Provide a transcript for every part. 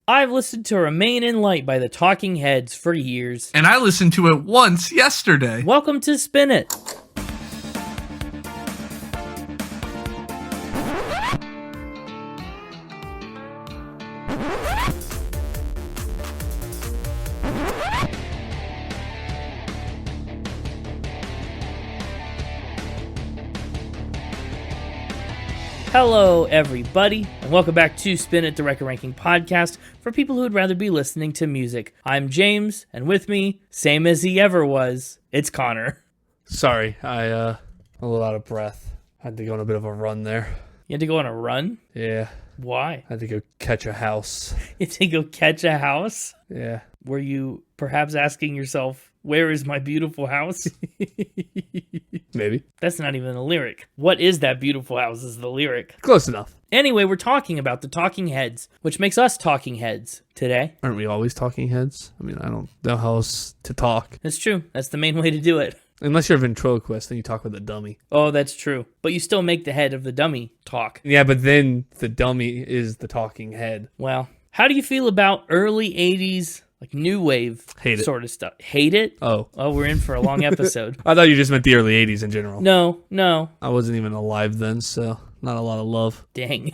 I've listened to Remain in Light by the Talking Heads for years. And I listened to it once yesterday. Welcome to Spin It. Hello, everybody, and welcome back to Spin It, the Record Ranking Podcast for people who would rather be listening to music. I'm James, and with me, same as he ever was, it's Connor. Sorry, I'm a little out of breath. Had to go on a bit of a run there. You had to go on a run? Yeah. Why? Had to go catch a house. You had to go catch a house? Yeah. Were you perhaps asking yourself, where is my beautiful house? Maybe. That's not even a lyric. What is that beautiful house is the lyric. Close enough. Anyway, we're talking about the Talking Heads, which makes us Talking Heads today. Aren't we always talking heads? I mean, I don't know how else to talk. That's true. That's the main way to do it. Unless you're a ventriloquist, then you talk with a dummy. Oh, that's true. But you still make the head of the dummy talk. Yeah, but then the dummy is the talking head. Well, how do you feel about early 80s, like new wave Hate it. sort of stuff? Hate it? Oh, We're in for a long episode. I thought you just meant the early 80s in general. No. I wasn't even alive then, so not a lot of love. Dang.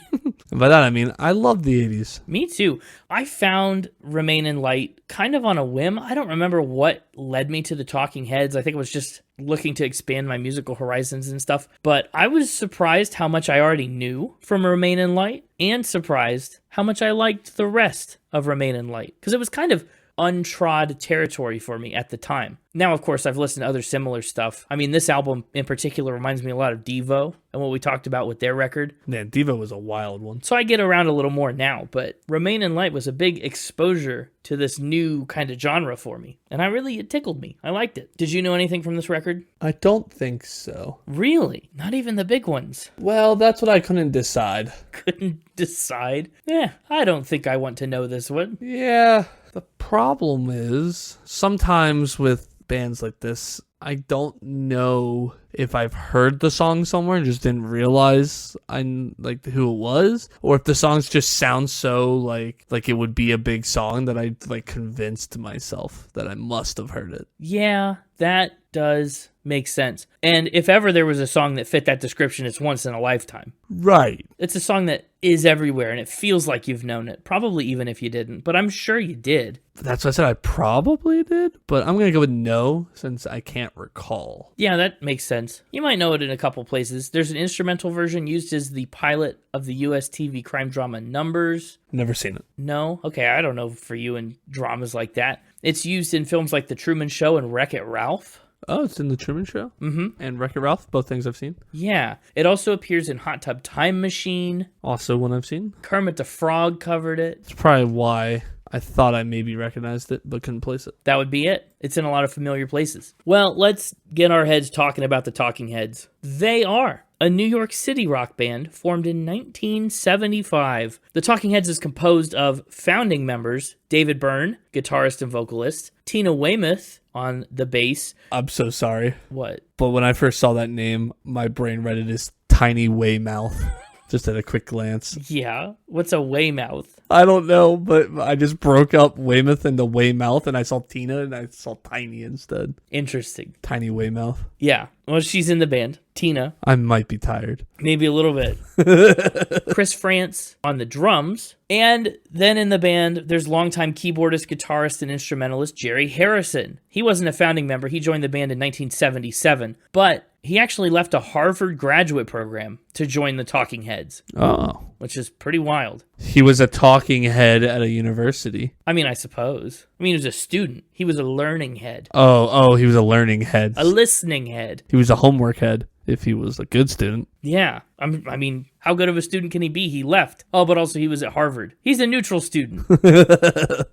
And by that, I mean, I love the 80s. Me too. I found Remain in Light kind of on a whim. I don't remember what led me to the Talking Heads. I think it was just looking to expand my musical horizons and stuff. But I was surprised how much I already knew from Remain in Light, and surprised how much I liked the rest of Remain in Light. Because it was kind of untrod territory for me at the time. Now, of course, I've listened to other similar stuff. I mean, this album in particular reminds me a lot of Devo and what we talked about with their record. Man, Devo was a wild one. So I get around a little more now, but Remain in Light was a big exposure to this new kind of genre for me. And it tickled me. I liked it. Did you know anything from this record? I don't think so. Really? Not even the big ones? Well, that's what I couldn't decide. Couldn't decide? I don't think I want to know this one. Yeah. The problem is, sometimes with bands like this, I don't know if I've heard the song somewhere and just didn't realize who it was, or if the songs just sound so like it would be a big song that I convinced myself that I must have heard it. Yeah, that does make sense. And if ever there was a song that fit that description, it's Once in a Lifetime. Right. It's a song that is everywhere, and it feels like you've known it. Probably even if you didn't, but I'm sure you did. That's what I said. I probably did, but I'm going to go with no since I can't recall. Yeah, that makes sense. You might know it in a couple places. There's an instrumental version used as the pilot of the US TV crime drama Numbers. Never seen it. No? Okay, I don't know for you in dramas like that. It's used in films like The Truman Show and Wreck-It Ralph. Oh, it's in The Truman Show? Mm-hmm. And Wreck-It Ralph, both things I've seen. Yeah. It also appears in Hot Tub Time Machine. Also one I've seen. Kermit the Frog covered it. It's probably why I thought I maybe recognized it, but couldn't place it. That would be it. It's in a lot of familiar places. Well, let's get our heads talking about the Talking Heads. They are a New York City rock band formed in 1975. The Talking Heads is composed of founding members David Byrne, guitarist and vocalist, Tina Weymouth on the bass. I'm so sorry. What? But when I first saw that name, my brain read it as Tiny Weymouth. Just at a quick glance. Yeah. What's a Weymouth? I don't know, but I just broke up Weymouth into Weymouth, and I saw Tina, and I saw Tiny instead. Interesting. Tiny Weymouth. Yeah. Well, she's in the band. Tina. I might be tired. Maybe a little bit. Chris Frantz on the drums. And then in the band, there's longtime keyboardist, guitarist, and instrumentalist Jerry Harrison. He wasn't a founding member. He joined the band in 1977. But he actually left a Harvard graduate program to join the Talking Heads. Oh. Which is pretty wild. He was a talking head at a university. I mean, I suppose. I mean, he was a student. He was a learning head. Oh, he was a learning head. A listening head. He was a homework head if he was a good student. Yeah. I mean, how good of a student can he be? He left. Oh, but also he was at Harvard. He's a neutral student.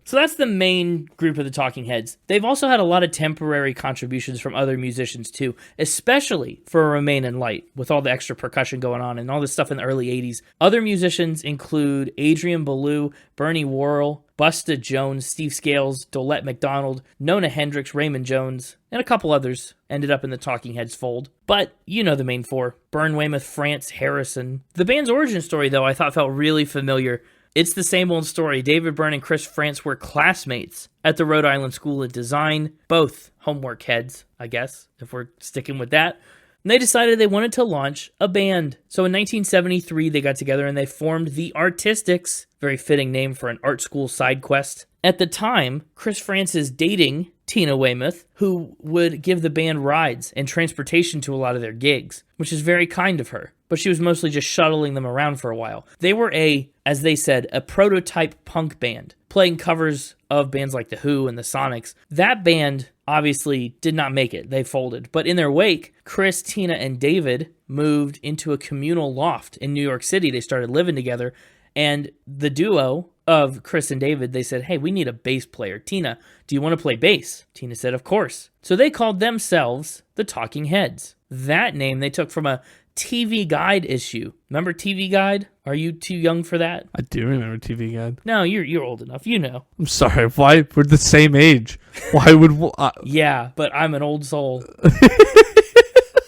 So that's the main group of the Talking Heads. They've also had a lot of temporary contributions from other musicians too, especially for Remain in Light, with all the extra percussion going on and all this stuff in the early 80s. Other musicians include Adrian Belew, Bernie Worrell, Busta Jones, Steve Scales, Dolette McDonald, Nona Hendrix, Raymond Jones, and a couple others ended up in the Talking Heads fold. But you know the main four: Byrne, Weymouth, Frantz, Harrison. The band's origin story, though, I thought felt really familiar It's the same old story. David Byrne and Chris Frantz were classmates at the Rhode Island School of Design, both homework heads, I guess, if we're sticking with that. And they decided they wanted to launch a band. So in 1973, they got together and they formed the Artistics, very fitting name for an art school side quest. At the time, Chris Frantz is dating Tina Weymouth, who would give the band rides and transportation to a lot of their gigs, which is very kind of her. But she was mostly just shuttling them around for a while. They were as they said, a prototype punk band, playing covers of bands like The Who and the Sonics. That band obviously did not make it. They folded. But in their wake, Chris, Tina, and David moved into a communal loft in New York City. They started living together. And the duo of Chris and David, they said, hey, we need a bass player. Tina, do you want to play bass? Tina said, of course. So they called themselves the Talking Heads. That name they took from a TV Guide issue. Remember TV Guide? Are you too young for that? I do remember TV Guide. No, you're old enough. You know. I'm sorry. Why? We're the same age. Why would... Yeah, but I'm an old soul.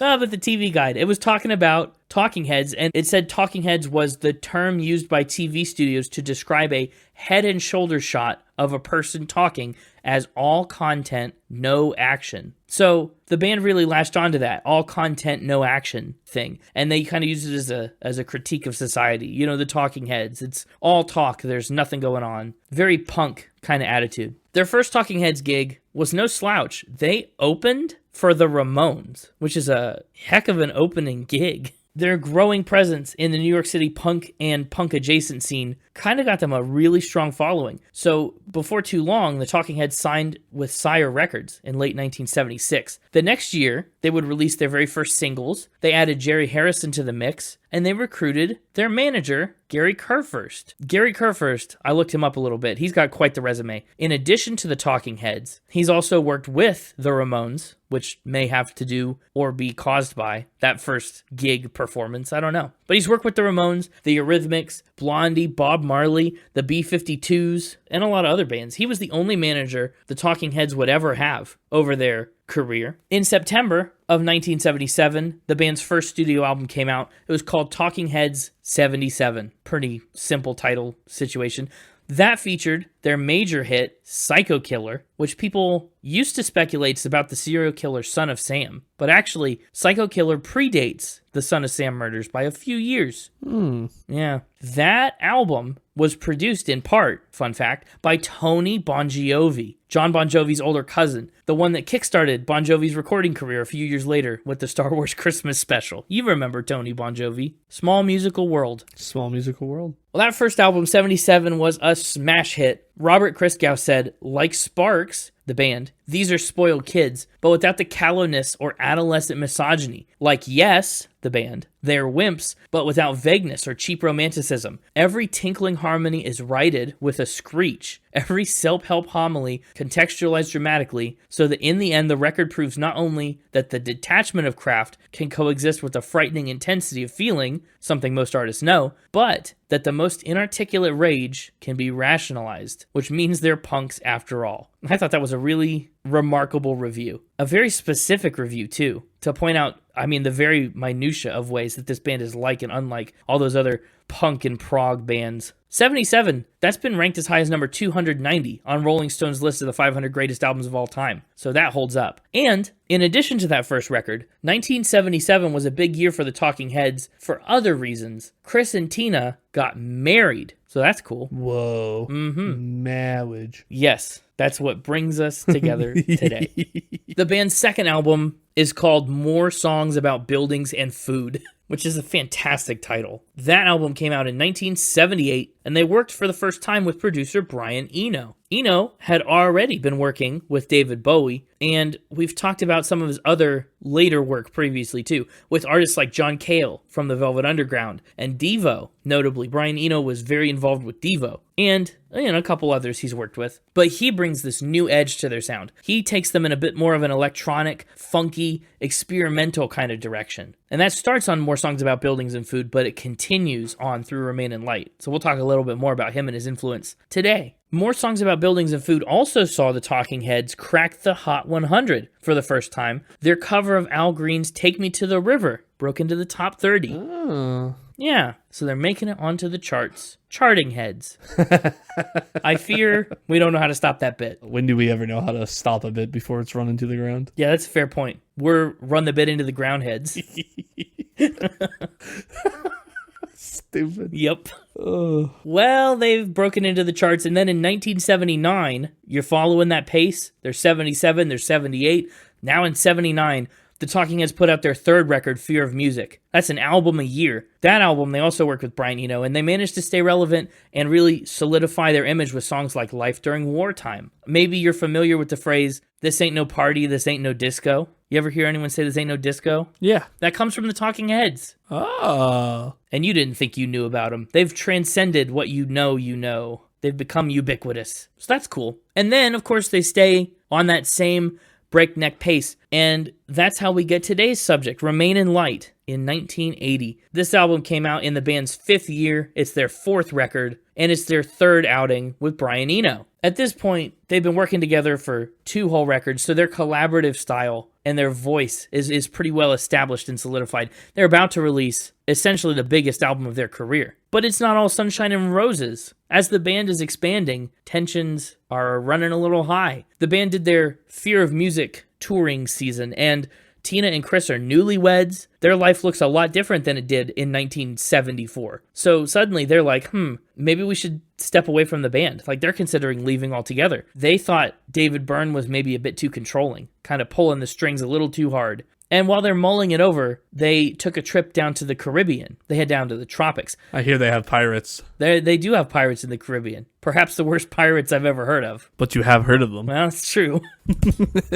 No, but the TV Guide. It was talking about talking heads, and it said talking heads was the term used by TV studios to describe a head and shoulder shot of a person talking as all content, no action. So the band really latched onto that all content, no action thing, and they kind of used it as a critique of society. You know, the talking heads. It's all talk. There's nothing going on. Very punk kind of attitude. Their first Talking Heads gig was no slouch. They opened for the Ramones, which is a heck of an opening gig. Their growing presence in the New York City punk and punk-adjacent scene kind of got them a really strong following. So before too long, the Talking Heads signed with Sire Records in late 1976. The next year, they would release their very first singles. They added Jerry Harrison to the mix, and they recruited their manager, Gary Kurfürst. Gary Kurfürst, I looked him up a little bit. He's got quite the resume. In addition to the Talking Heads, he's also worked with the Ramones, which may have to do or be caused by that first gig performance. I don't know. But he's worked with the Ramones, the Eurythmics, Blondie, Bob Marley, the B-52s, and a lot of other bands. He was the only manager the Talking Heads would ever have over their career. In September of 1977, the band's first studio album came out. It was called Talking Heads 77. Pretty simple title situation. That featured their major hit, Psycho Killer, which people used to speculate is about the serial killer Son of Sam. But actually, Psycho Killer predates the Son of Sam murders by a few years. Yeah. That album was produced in part, fun fact, by Tony Bon Jovi, John Bon Jovi's older cousin, the one that kickstarted Bon Jovi's recording career a few years later with the Star Wars Christmas special. You remember Tony Bon Jovi. Small Musical World. Small Musical World. Well, that first album, 77, was a smash hit. Robert Christgau said, like Sparks, the band, these are spoiled kids, but without the callowness or adolescent misogyny. Like Yes, the band, they're wimps, but without vagueness or cheap romanticism. Every tinkling harmony is righted with a screech. Every self-help homily contextualized dramatically, so that in the end the record proves not only that the detachment of craft can coexist with the frightening intensity of feeling, something most artists know, but that the most inarticulate rage can be rationalized, which means they're punks after all. I thought that was a really remarkable review. A very specific review, too, to point out, the very minutia of ways that this band is like and unlike all those other punk and prog bands. 77, that's been ranked as high as number 290 on Rolling Stone's list of the 500 greatest albums of all time. So that holds up. And in addition to that first record, 1977 was a big year for the Talking Heads for other reasons. Chris and Tina got married. So that's cool. Whoa. Marriage. Yes, that's what brings us together today. The band's second album is called More Songs About Buildings and Food, which is a fantastic title. That album came out in 1978, and they worked for the first time with producer Brian Eno. Eno had already been working with David Bowie, and we've talked about some of his other later work previously too, with artists like John Cale from the Velvet Underground and Devo. Notably, Brian Eno was very involved with Devo, and a couple others he's worked with. But he brings this new edge to their sound. He takes them in a bit more of an electronic, funky, experimental kind of direction. And that starts on More Songs About Buildings and Food, but it continues on through Remain in Light. So we'll talk a little bit more about him and his influence today. More Songs About Buildings and Food also saw the Talking Heads crack the Hot 100 for the first time. Their cover of Al Green's Take Me to the River broke into the top 30. Yeah, so they're making it onto the charts. Charting heads. I fear we don't know how to stop that bit. When do we ever know how to stop a bit before it's run into the ground? Yeah, that's a fair point. We're run the bit into the ground heads. Stupid. Yep. Well, they've broken into the charts, and then in 1979, you're following that pace. They're 77, they're 78. Now in 79, the Talking Heads put out their third record, Fear of Music. That's an album a year. That album, they also worked with Brian Eno, and they managed to stay relevant and really solidify their image with songs like Life During Wartime. Maybe you're familiar with the phrase, this ain't no party, this ain't no disco. You ever hear anyone say this ain't no disco? Yeah. That comes from the Talking Heads. Oh. And you didn't think you knew about them. They've transcended what you know. They've become ubiquitous. So that's cool. And then, of course, they stay on that same breakneck pace. And that's how we get today's subject, Remain in Light, in 1980. This album came out in the band's 5th year. It's their 4th record, and it's their 3rd outing with Brian Eno. At this point, they've been working together for 2 whole records, so their collaborative style and their voice is pretty well established and solidified. They're about to release essentially the biggest album of their career. But it's not all sunshine and roses. As the band is expanding, tensions are running a little high. The band did their Fear of Music touring season, and Tina and Chris are newlyweds. Their life looks a lot different than it did in 1974. So suddenly they're like, maybe we should step away from the band. Like, they're considering leaving altogether. They thought David Byrne was maybe a bit too controlling, kind of pulling the strings a little too hard. And while they're mulling it over, they took a trip down to the Caribbean. They head down to the tropics. I hear they have pirates. They do have pirates in the Caribbean. Perhaps the worst pirates I've ever heard of. But you have heard of them. Well, it's true.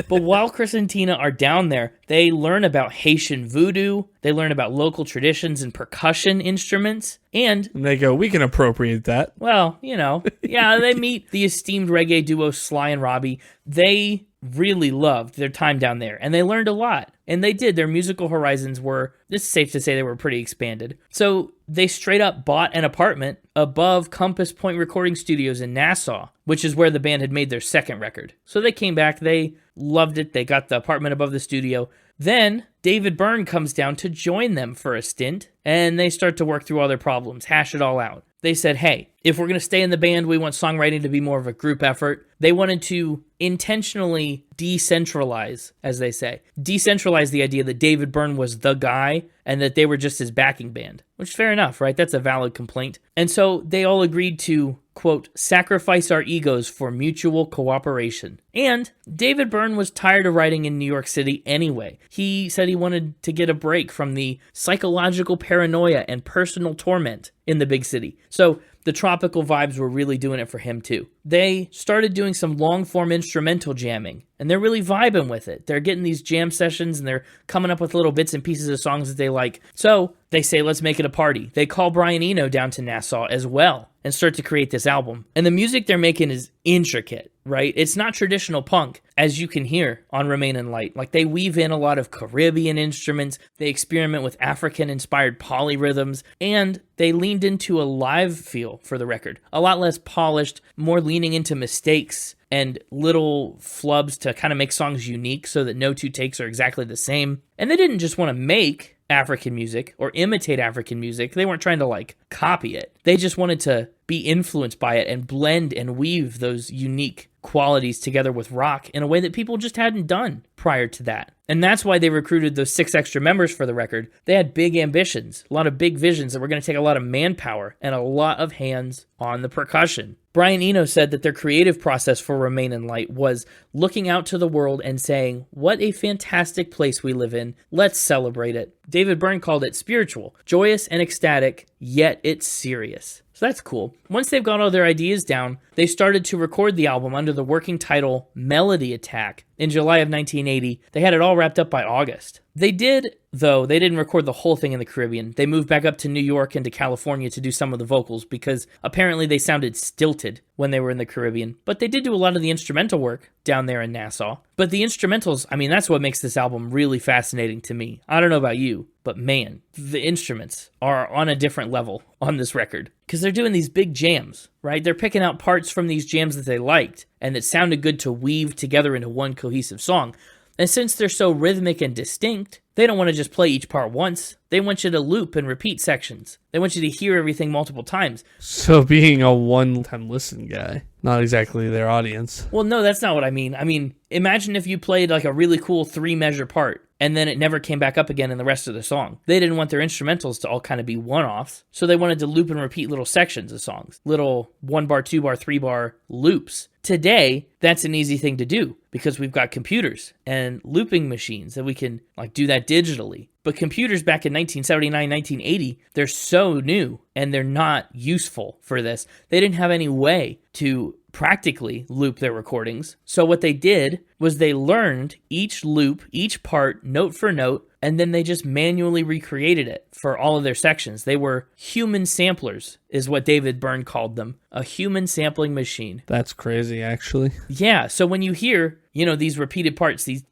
But while Chris and Tina are down there, they learn about Haitian voodoo. They learn about local traditions and percussion instruments. And they go, we can appropriate that. Well, yeah, they meet the esteemed reggae duo Sly and Robbie. They really loved their time down there, and they learned a lot. And they did. Their musical horizons were, it's safe to say they were pretty expanded. So they straight up bought an apartment above Compass Point Recording Studios in Nassau, which is where the band had made their 2nd record. So they came back, they loved it, they got the apartment above the studio. Then David Byrne comes down to join them for a stint, and they start to work through all their problems, hash it all out. They said, hey, if we're going to stay in the band, we want songwriting to be more of a group effort. They wanted to intentionally decentralize, as they say. Decentralize the idea that David Byrne was the guy and that they were just his backing band. Which, fair enough, right? That's a valid complaint. And so they all agreed to, quote, sacrifice our egos for mutual cooperation. And David Byrne was tired of writing in New York City anyway. He said he wanted to get a break from the psychological paranoia and personal torment in the big city. So the tropical vibes were really doing it for him too. They started doing some long-form instrumental jamming, and they're really vibing with it. They're getting these jam sessions, and they're coming up with little bits and pieces of songs that they like. So they say, let's make it a party. They call Brian Eno down to Nassau as well and start to create this album. And the music they're making is intricate, right? It's not traditional punk, as you can hear on Remain in Light. Like, they weave in a lot of Caribbean instruments, they experiment with African-inspired polyrhythms, and they leaned into a live feel for the record. A lot less polished, more leaning into mistakes and little flubs to kind of make songs unique so that no 2 takes are exactly the same. And they didn't just want to make African music or imitate African music. They weren't trying to copy it. They just wanted to be influenced by it and blend and weave those unique qualities together with rock in a way that people just hadn't done prior to that. And that's why they recruited those 6 extra members for the record. They had big ambitions, a lot of big visions that were going to take a lot of manpower and a lot of hands on the percussion. Brian Eno said that their creative process for Remain in Light was looking out to the world and saying, what a fantastic place we live in. Let's celebrate it. David Byrne called it spiritual, joyous and ecstatic, yet it's serious. So that's cool. Once they've got all their ideas down, they started to record the album under the working title Melody Attack in July of 1980. They had it all wrapped up by August. They didn't record the whole thing in the Caribbean. They moved back up to New York and to California to do some of the vocals because apparently they sounded stilted when they were in the Caribbean. But they did do a lot of the instrumental work down there in Nassau. But the instrumentals, that's what makes this album really fascinating to me. I don't know about you, but man, the instruments are on a different level on this record because they're doing these big jams, right? They're picking out parts from these jams that they liked and that sounded good to weave together into one cohesive song. And since they're so rhythmic and distinct, they don't want to just play each part once. They want you to loop and repeat sections. They want you to hear everything multiple times. So being a one-time listen guy, not exactly their audience. Well, no, that's not what I mean. I mean, imagine if you played like a really cool 3-measure part and then it never came back up again in the rest of the song. They didn't want their instrumentals to all kind of be one-offs, so they wanted to loop and repeat little sections of songs, little 1-bar, 2-bar, 3-bar loops. Today, that's an easy thing to do because we've got computers and looping machines that we can like do that digitally. But computers back in 1979, 1980, they're so new and they're not useful for this. They didn't have any way to practically loop their recordings. So what they did was they learned each loop, each part, note for note, and then they just manually recreated it for all of their sections. They were human samplers, is what David Byrne called them. A human sampling machine. That's crazy, actually. Yeah, so when you hear, these repeated parts, these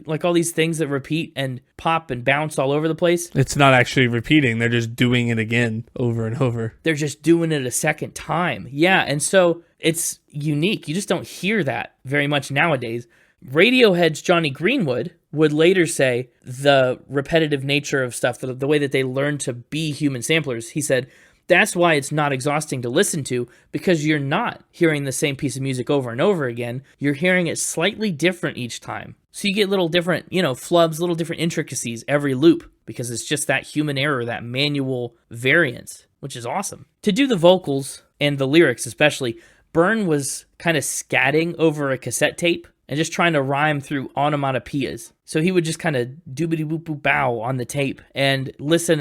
like all these things that repeat and pop and bounce all over the place. It's not actually repeating. They're just doing it again over and over. They're just doing it a second time. Yeah, and so it's unique. You just don't hear that very much nowadays. Radiohead's Johnny Greenwood would later say the repetitive nature of stuff, the way that they learned to be human samplers, he said, that's why it's not exhausting to listen to, because you're not hearing the same piece of music over and over again. You're hearing it slightly different each time. So you get little different, flubs, little different intricacies every loop, because it's just that human error, that manual variance, which is awesome. To do the vocals and the lyrics especially, Byrne was kind of scatting over a cassette tape and just trying to rhyme through onomatopoeias. So he would just kind of doobity-boop-boop-bow on the tape and listen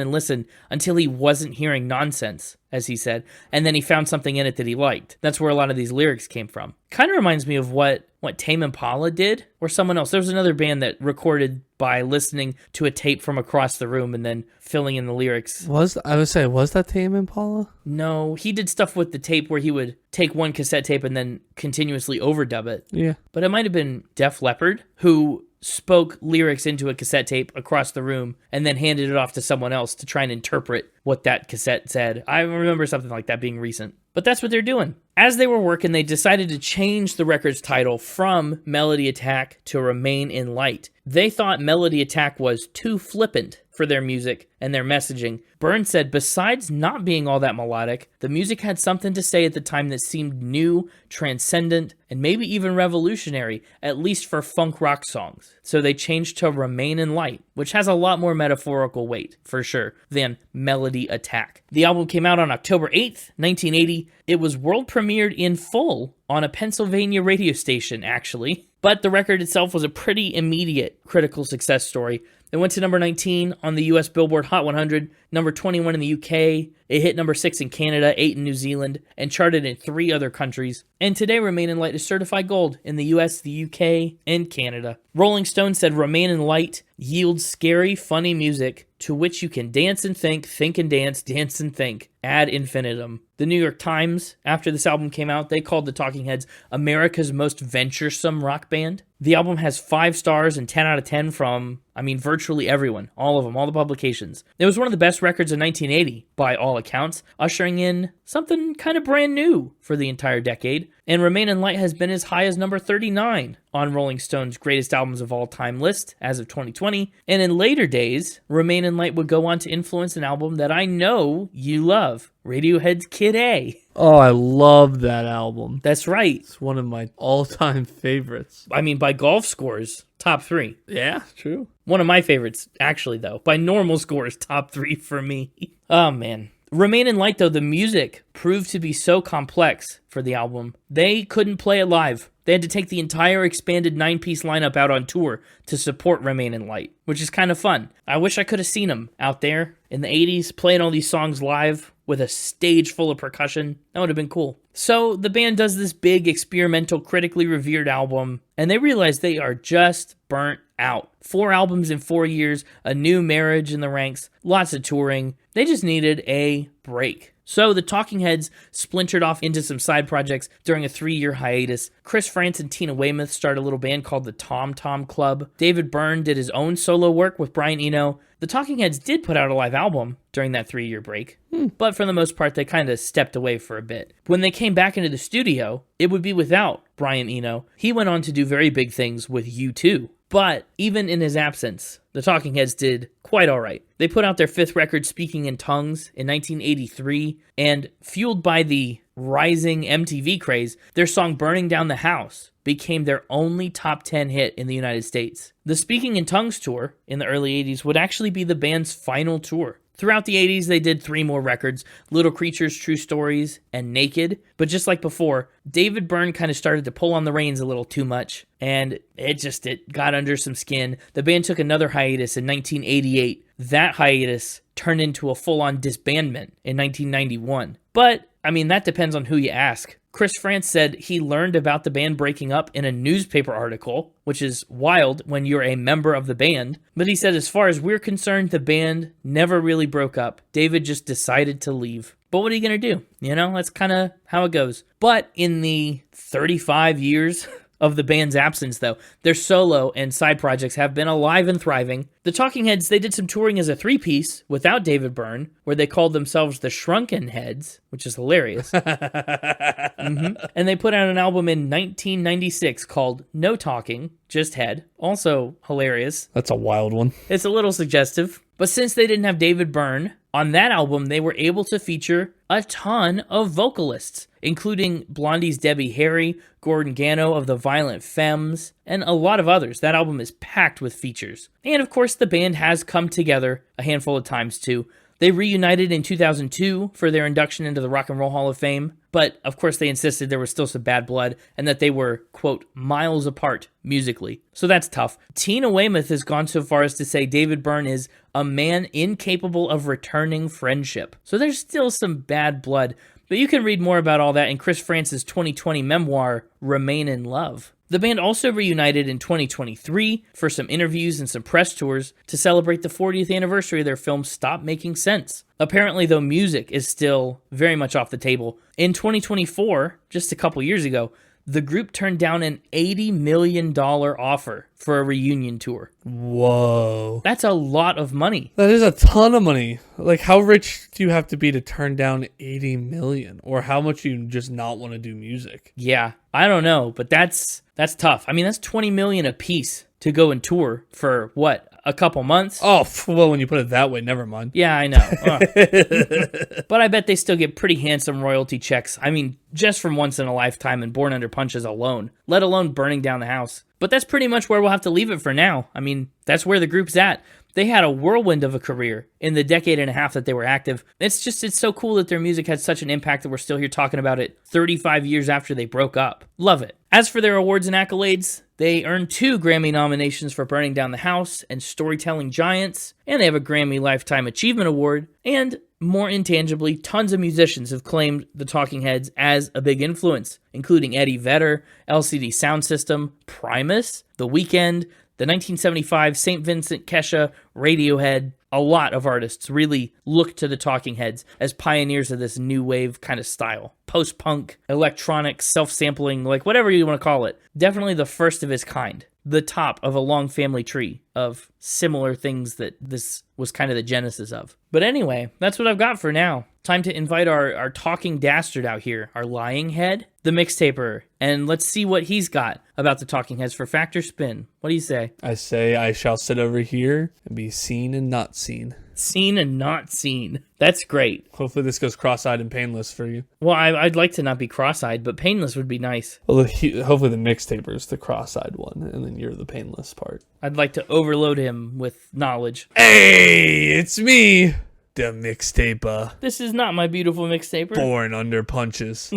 until he wasn't hearing nonsense, as he said, and then he found something in it that he liked. That's where a lot of these lyrics came from. Kind of reminds me of what Tame Impala did, or someone else. There was another band that recorded by listening to a tape from across the room and then filling in the lyrics. Was that Tame Impala? No, he did stuff with the tape where he would take one cassette tape and then continuously overdub it. Yeah. But it might have been Def Leppard, who spoke lyrics into a cassette tape across the room and then handed it off to someone else to try and interpret what that cassette said. I remember something like that being recent. But that's what they're doing. As they were working, they decided to change the record's title from Melody Attack to Remain in Light. They thought Melody Attack was too flippant for their music and their messaging. Byrne said, besides not being all that melodic, the music had something to say at the time that seemed new, transcendent, and maybe even revolutionary, at least for funk rock songs. So they changed to Remain in Light, which has a lot more metaphorical weight, for sure, than Melody Attack. The album came out on October 8th, 1980. It was world premiered in full on a Pennsylvania radio station, actually. But the record itself was a pretty immediate critical success story. It went to number 19 on the US Billboard Hot 100, number 21 in the UK, it hit number 6 in Canada, 8 in New Zealand, and charted in 3 other countries. And today, Remain in Light is certified gold in the US, the UK, and Canada. Rolling Stone said Remain in Light yields scary, funny music to which you can dance and think and dance and think, ad infinitum. The New York Times, after this album came out, they called the Talking Heads America's most venturesome rock band. The album has 5 stars and 10 out of 10 from, virtually everyone, all of them, all the publications. It was one of the best records of 1980, by all accounts, ushering in something kind of brand new for the entire decade. And Remain in Light has been as high as number 39 on Rolling Stone's Greatest Albums of All Time list as of 2020. And in later days, Remain in Light would go on to influence an album that I know you love, Radiohead's Kid A. Oh, I love that album. That's right. It's one of my all-time favorites. By golf scores, top 3. Yeah, true. One of my favorites, actually, though. By normal scores, top 3 for me. Oh, man. Remain in Light, though, the music proved to be so complex for the album, they couldn't play it live. They had to take the entire expanded 9-piece lineup out on tour to support Remain in Light, which is kind of fun. I wish I could have seen them out there in the 80s playing all these songs live with a stage full of percussion. That would have been cool. So the band does this big, experimental, critically revered album, and they realize they are just burnt out. 4 albums in 4 years, a new marriage in the ranks, lots of touring. They just needed a break. So the Talking Heads splintered off into some side projects during a 3-year hiatus. Chris Frantz and Tina Weymouth started a little band called the Tom Tom Club. David Byrne did his own solo work with Brian Eno. The Talking Heads did put out a live album during that 3-year break, but for the most part, they kind of stepped away for a bit. When they came back into the studio, it would be without Brian Eno. He went on to do very big things with U2. But even in his absence, the Talking Heads did quite all right. They put out their 5th record, Speaking in Tongues, in 1983, and fueled by the rising MTV craze, their song Burning Down the House became their only top 10 hit in the United States. The Speaking in Tongues tour in the early 80s would actually be the band's final tour. Throughout the 80s, they did 3 more records, Little Creatures, True Stories, and Naked. But just like before, David Byrne kind of started to pull on the reins a little too much, and it got under some skin. The band took another hiatus in 1988. That hiatus turned into a full-on disbandment in 1991. But, I mean, that depends on who you ask. Chris Frantz said he learned about the band breaking up in a newspaper article, which is wild when you're a member of the band. But he said, as far as we're concerned, the band never really broke up. David just decided to leave. But what are you going to do? You know, that's kind of how it goes. But in the 35 years of the band's absence, though, their solo and side projects have been alive and thriving. The Talking Heads, they did some touring as a 3-piece without David Byrne, where they called themselves the Shrunken Heads, which is hilarious. And they put out an album in 1996 called No Talking, Just Head, also hilarious. That's a wild one. It's a little suggestive. But since they didn't have David Byrne, on that album, they were able to feature a ton of vocalists, including Blondie's Debbie Harry, Gordon Gano of the Violent Femmes, and a lot of others. That album is packed with features. And of course, the band has come together a handful of times too. They reunited in 2002 for their induction into the Rock and Roll Hall of Fame, but of course they insisted there was still some bad blood and that they were, quote, miles apart musically. So that's tough. Tina Weymouth has gone so far as to say David Byrne is a man incapable of returning friendship. So there's still some bad blood, but you can read more about all that in Chris Frantz's 2020 memoir, Remain in Love. The band also reunited in 2023 for some interviews and some press tours to celebrate the 40th anniversary of their film Stop Making Sense. Apparently, though, music is still very much off the table. In 2024, just a couple years ago, the group turned down an $80 million offer for a reunion tour. Whoa. That's a lot of money. That is a ton of money. Like, how rich do you have to be to turn down $80 million? Or how much you just not want to do music? Yeah, I don't know, but that's tough. I mean, that's $20 million a piece to go and tour for, what, a couple months? Oh, well, when you put it that way, never mind. Yeah, I know. But I bet they still get pretty handsome royalty checks. I mean, just from Once in a Lifetime and Born Under Punches alone, let alone Burning Down the House. But that's pretty much where we'll have to leave it for now. I mean, that's where the group's at. They had a whirlwind of a career in the decade and a half that they were active. It's so cool that their music had such an impact that we're still here talking about it 35 years after they broke up. Love it. As for their awards and accolades, they earned 2 Grammy nominations for Burning Down the House and Storytelling Giants, and they have a Grammy Lifetime Achievement Award, and more intangibly, tons of musicians have claimed the Talking Heads as a big influence, including Eddie Vedder, LCD Sound System, Primus, The Weeknd, the 1975 St. Vincent Kesha, Radiohead. A lot of artists really look to the Talking Heads as pioneers of this new wave kind of style. Post-punk, electronic, self-sampling, like whatever you want to call it. Definitely the first of its kind. The top of a long family tree of similar things that this was kind of the genesis of. But anyway, that's what I've got for now. Time to invite our talking dastard out here, our lying head, the Mixtaper, and let's see what he's got about the Talking Heads for Fact or Spin. What do you say? I say I shall sit over here and be seen and not seen. Seen and not seen. That's great. Hopefully this goes cross-eyed and painless for you. Well, I'd like to not be cross-eyed, but painless would be nice. Well, hopefully the Mixtaper is the cross-eyed one, and then you're the painless part. I'd like to overload him with knowledge. Hey, it's me, the Mixtaper. This is not my beautiful Mixtaper. Born under punches.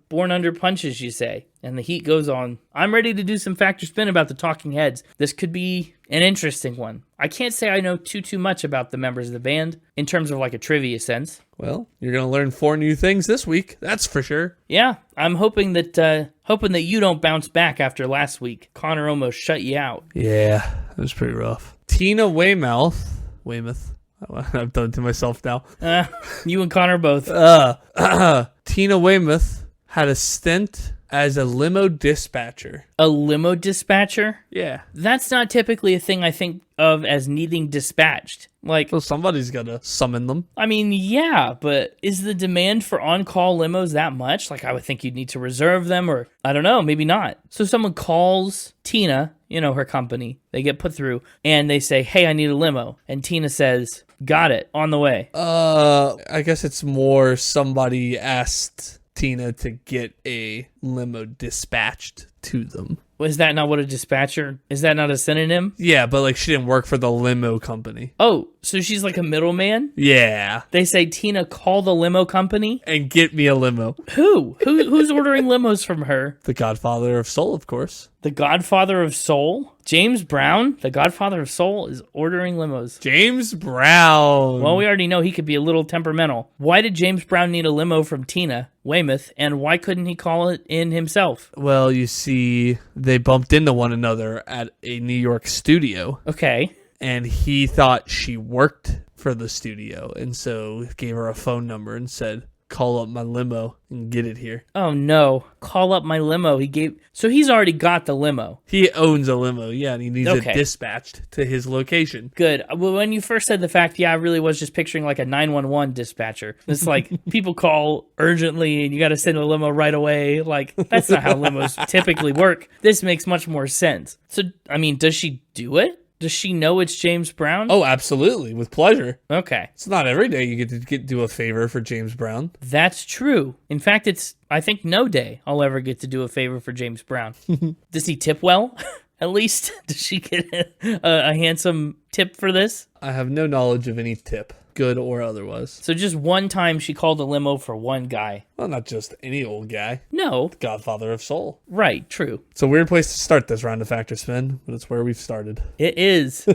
Born under punches, you say. And the heat goes on. I'm ready to do some Fact or Spin about the Talking Heads. This could be an interesting one. I can't say I know too much about the members of the band in terms of like a trivia sense. Well, you're going to learn 4 new things this week. That's for sure. Yeah, I'm hoping that you don't bounce back after last week. Connor almost shut you out. Yeah, it was pretty rough. Tina Weymouth. I've done it to myself now. You and Connor both. Tina Weymouth had a stint as a limo dispatcher. A limo dispatcher? Yeah. That's not typically a thing I think of as needing dispatched. Like, Well, somebody's got to summon them. I mean, yeah, but is the demand for on-call limos that much? Like, I would think you'd need to reserve them, or I don't know, maybe not. So someone calls Tina, her company, they get put through, and they say, hey, I need a limo. And Tina says, got it, on the way. I guess it's more somebody asked Tina to get a limo dispatched to them. Is that not what a dispatcher, is that not a synonym? Yeah, but like she didn't work for the limo company. Oh, so she's like a middleman? Yeah. They say, Tina, call the limo company? And get me a limo. Who's ordering limos from her? The Godfather of Soul, of course. The Godfather of Soul? James Brown, the Godfather of Soul, is ordering limos. James Brown. Well, we already know he could be a little temperamental. Why did James Brown need a limo from Tina, Weymouth, and why couldn't he call it in himself? Well, you see, they bumped into one another at a New York studio. Okay. And he thought she worked for the studio, and so gave her a phone number and said, call up my limo and get it here. Oh no. Call up my limo. So he's already got the limo. He owns a limo, yeah, and he needs Okay. it dispatched to his location. Good. Well, when you first said the fact, I really was just picturing like a 911 dispatcher. It's like people call urgently and you got to send a limo right away. Like, that's not how limos typically work. This makes much more sense. So, I mean, does she do it? Does she know it's James Brown? Oh, absolutely, with pleasure. Okay. It's not every day you get to do a favor for James Brown. That's true. In fact, it's, I think, no day I'll ever get to do a favor for James Brown. Does he tip well? At least, does she get a handsome tip for this? I have no knowledge of any tip, good or otherwise. So just one time she called a limo for one guy. Well, not just any old guy. No. Godfather of Soul. Right, true. It's a weird place to start this round of Factor Spin, but it's where we've started. It is.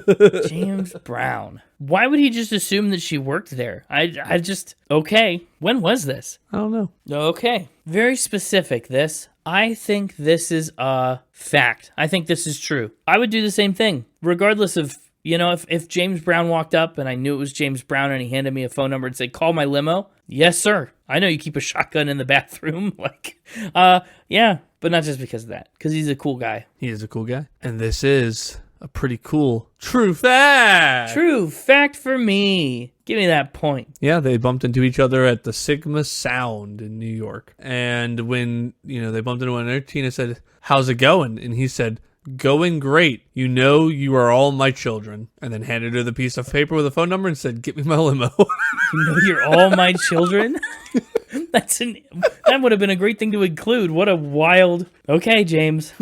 James Brown. Why would he just assume that she worked there? I just, okay. When was this? I don't know. Okay. Very specific, this. I think this is a fact. I think this is true. I would do the same thing, regardless of, if James Brown walked up and I knew it was James Brown and he handed me a phone number and said, call my limo. Yes, sir. I know you keep a shotgun in the bathroom. Yeah, but not just because of that, because he's a cool guy. He is a cool guy. And this is a pretty cool true fact. True fact for me. Give me that point. Yeah, they bumped into each other at the Sigma Sound in New York. And when, they bumped into one another, Tina said, how's it going? And he said, going great. You are all my children. And then handed her the piece of paper with a phone number and said, get me my limo. You're all my children? That would have been a great thing to include. What a wild... Okay, James.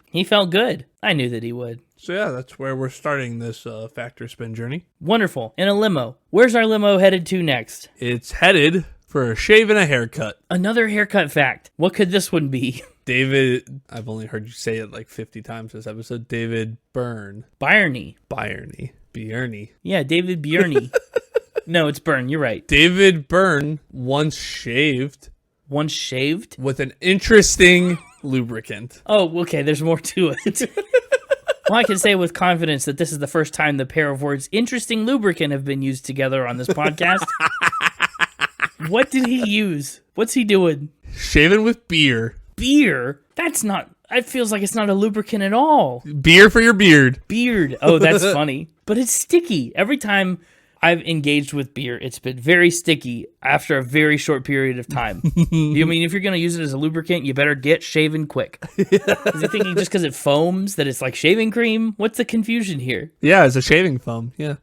He felt good. I knew that he would. So yeah, that's where we're starting this Factor Spin journey. Wonderful. In a limo. Where's our limo headed to next? It's headed for a shave and a haircut. Another haircut fact. What could this one be? David, I've only heard you say it like 50 times this episode. David Byrne. Byrne. Byrne. Yeah, David Byrne. No, it's Byrne. You're right. David Byrne once shaved. Once shaved? With an interesting lubricant. Oh, okay. There's more to it. Well, I can say with confidence that this is the first time the pair of words interesting lubricant have been used together on this podcast. What did he use? What's he doing? Shaving with beer. Beer? That's not... It feels like it's not a lubricant at all. Beer for your beard. Beard. Oh, that's funny. But it's sticky. Every time I've engaged with beer, it's been very sticky after a very short period of time. You mean if you're going to use it as a lubricant, you better get shaven quick. Is he thinking just because it foams that it's like shaving cream? What's the confusion here? Yeah, it's a shaving foam. Yeah.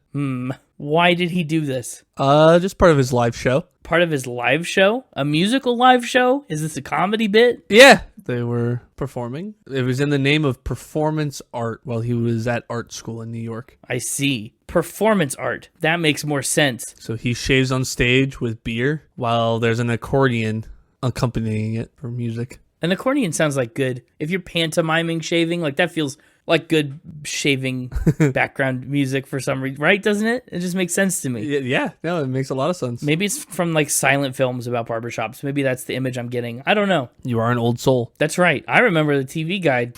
Why did he do this? Just part of his live show. Part of his live show? A musical live show? Is this a comedy bit? Yeah, they were performing. It was in the name of performance art while he was at art school in New York. I see. Performance art. That makes more sense. So he shaves on stage with beer while there's an accordion accompanying it for music. An accordion sounds like good. If you're pantomiming shaving, like that feels like good shaving background music for some reason, right? Doesn't it? It just makes sense to me. Yeah, no, it makes a lot of sense. Maybe it's from like silent films about barbershops. Maybe that's the image I'm getting. I don't know. You are an old soul. That's right. I remember the TV guide.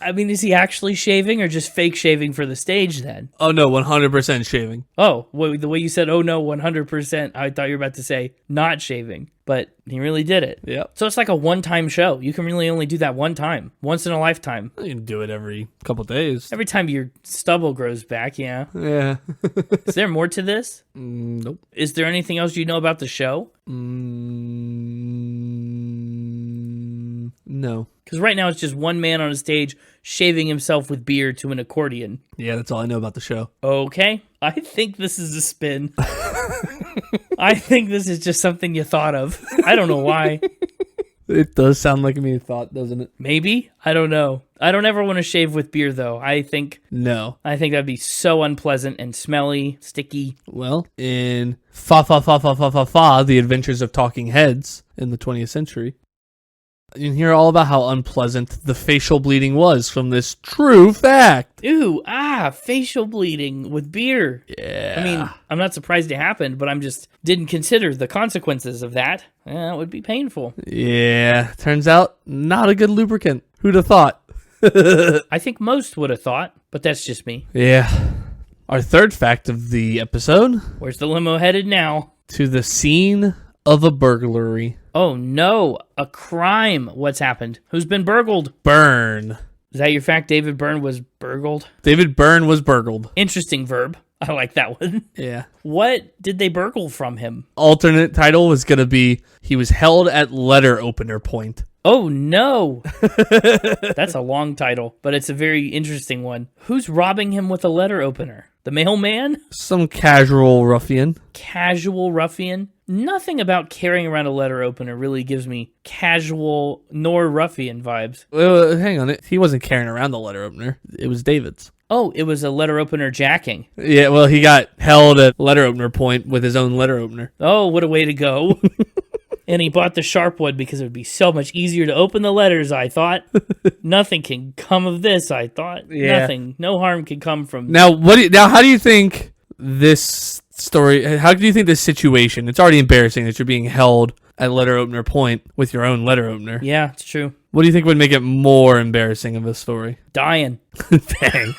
I mean, is he actually shaving or just fake shaving for the stage then? Oh, no, 100% shaving. Oh, the way you said, oh no, 100%, I thought you were about to say not shaving, but he really did it. Yep. So it's like a one-time show. You can really only do that one time, once in a lifetime. You can do it every couple days. Every time your stubble grows back, yeah. Yeah. Is there more to this? Nope. Is there anything else you know about the show? No. Because right now it's just one man on a stage shaving himself with beer to an accordion. Yeah, that's all I know about the show. Okay. I think this is a spin. I think this is just something you thought of. I don't know why. It does sound like me thought, doesn't it? Maybe? I don't know. I don't ever want to shave with beer, though. I think No. that'd be so unpleasant and smelly, sticky. Well, in The Adventures of Talking Heads in the 20th century, you can hear all about how unpleasant the facial bleeding was from this true fact. Ooh, facial bleeding with beer. Yeah. I mean, I'm not surprised it happened, but I'm just didn't consider the consequences of that. Yeah, it would be painful. Yeah. Turns out, not a good lubricant. Who'd have thought? I think most would have thought, but that's just me. Yeah. Our third fact of the episode, Where's the limo headed now? to the scene of a burglary. Oh no, a crime. What's happened? Who's been burgled? Byrne. Is that your fact? David Byrne was burgled? David Byrne was burgled. Interesting verb. I like that one. Yeah. What did they burgle from him? Alternate title was going to be, he was held at letter opener point. Oh no. That's a long title, but it's a very interesting one. Who's robbing him with a letter opener? The mailman? Some casual ruffian. Casual ruffian? Nothing about carrying around a letter opener really gives me casual nor ruffian vibes. Hang on, he wasn't carrying around the letter opener. It was David's. Oh, it was a letter opener jacking. Yeah, well, he got held at letter opener point with his own letter opener. Oh, what a way to go. And he bought the sharp one because it would be so much easier to open the letters, I thought. Nothing can come of this, I thought. Yeah. Nothing. No harm can come from... Now, how do you think this story, how do you think this situation, it's already embarrassing that you're being held at letter opener point with your own letter opener. Yeah, it's true. What do you think would make it more embarrassing of a story? Dying. Dang.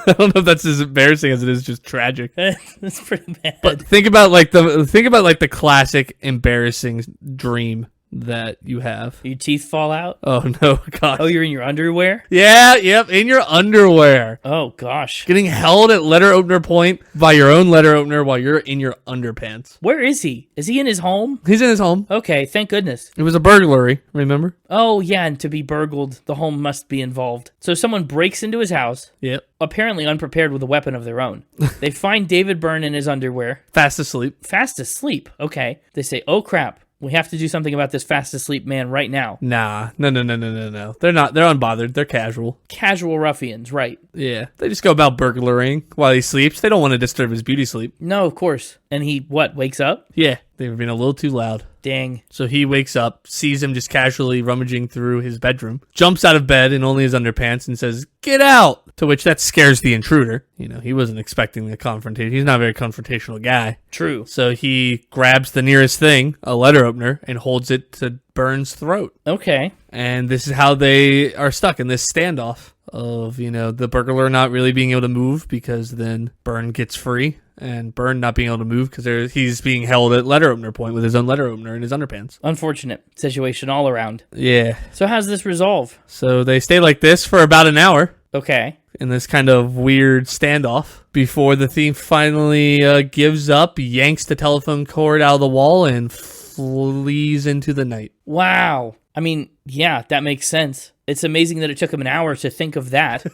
I don't know if that's as embarrassing as it is just tragic. That's pretty bad. But think about the classic embarrassing dream that you have. Your teeth fall out? Oh no, gosh. Oh, you're in your underwear? Yeah, yep, in your underwear. Oh, gosh. Getting held at letter opener point by your own letter opener while you're in your underpants. Where is he? Is he in his home? He's in his home. Okay, thank goodness. It was a burglary, remember? Oh, yeah, and to be burgled, the home must be involved. So someone breaks into his house, Yep. apparently unprepared with a weapon of their own. They find David Byrne in his underwear. Fast asleep. Fast asleep. Okay. They say, oh, crap. We have to do something about this fast asleep man right now. Nah. No. They're not. They're unbothered. They're casual. Casual ruffians, right. Yeah. They just go about burglaring while he sleeps. They don't want to disturb his beauty sleep. No, of course. And he, wakes up? Yeah. They were being a little too loud. Dang. So he wakes up, sees him just casually rummaging through his bedroom, jumps out of bed in only his underpants and says, "Get out!" To which that scares the intruder. You know, he wasn't expecting the confrontation. He's not a very confrontational guy. True. So he grabs the nearest thing, a letter opener, and holds it to Byrne's throat. Okay. And this is how they are stuck in this standoff of, you know, the burglar not really being able to move because then Byrne gets free. And Byrne not being able to move because he's being held at letter opener point with his own letter opener in his underpants. Unfortunate situation all around. Yeah. So how's this resolve? So they stay like this for about an hour Okay. in this kind of weird standoff before the thief finally gives up, yanks the telephone cord out of the wall, and flees into the night. Wow. I mean, yeah, that makes sense. It's amazing that it took him an hour to think of that.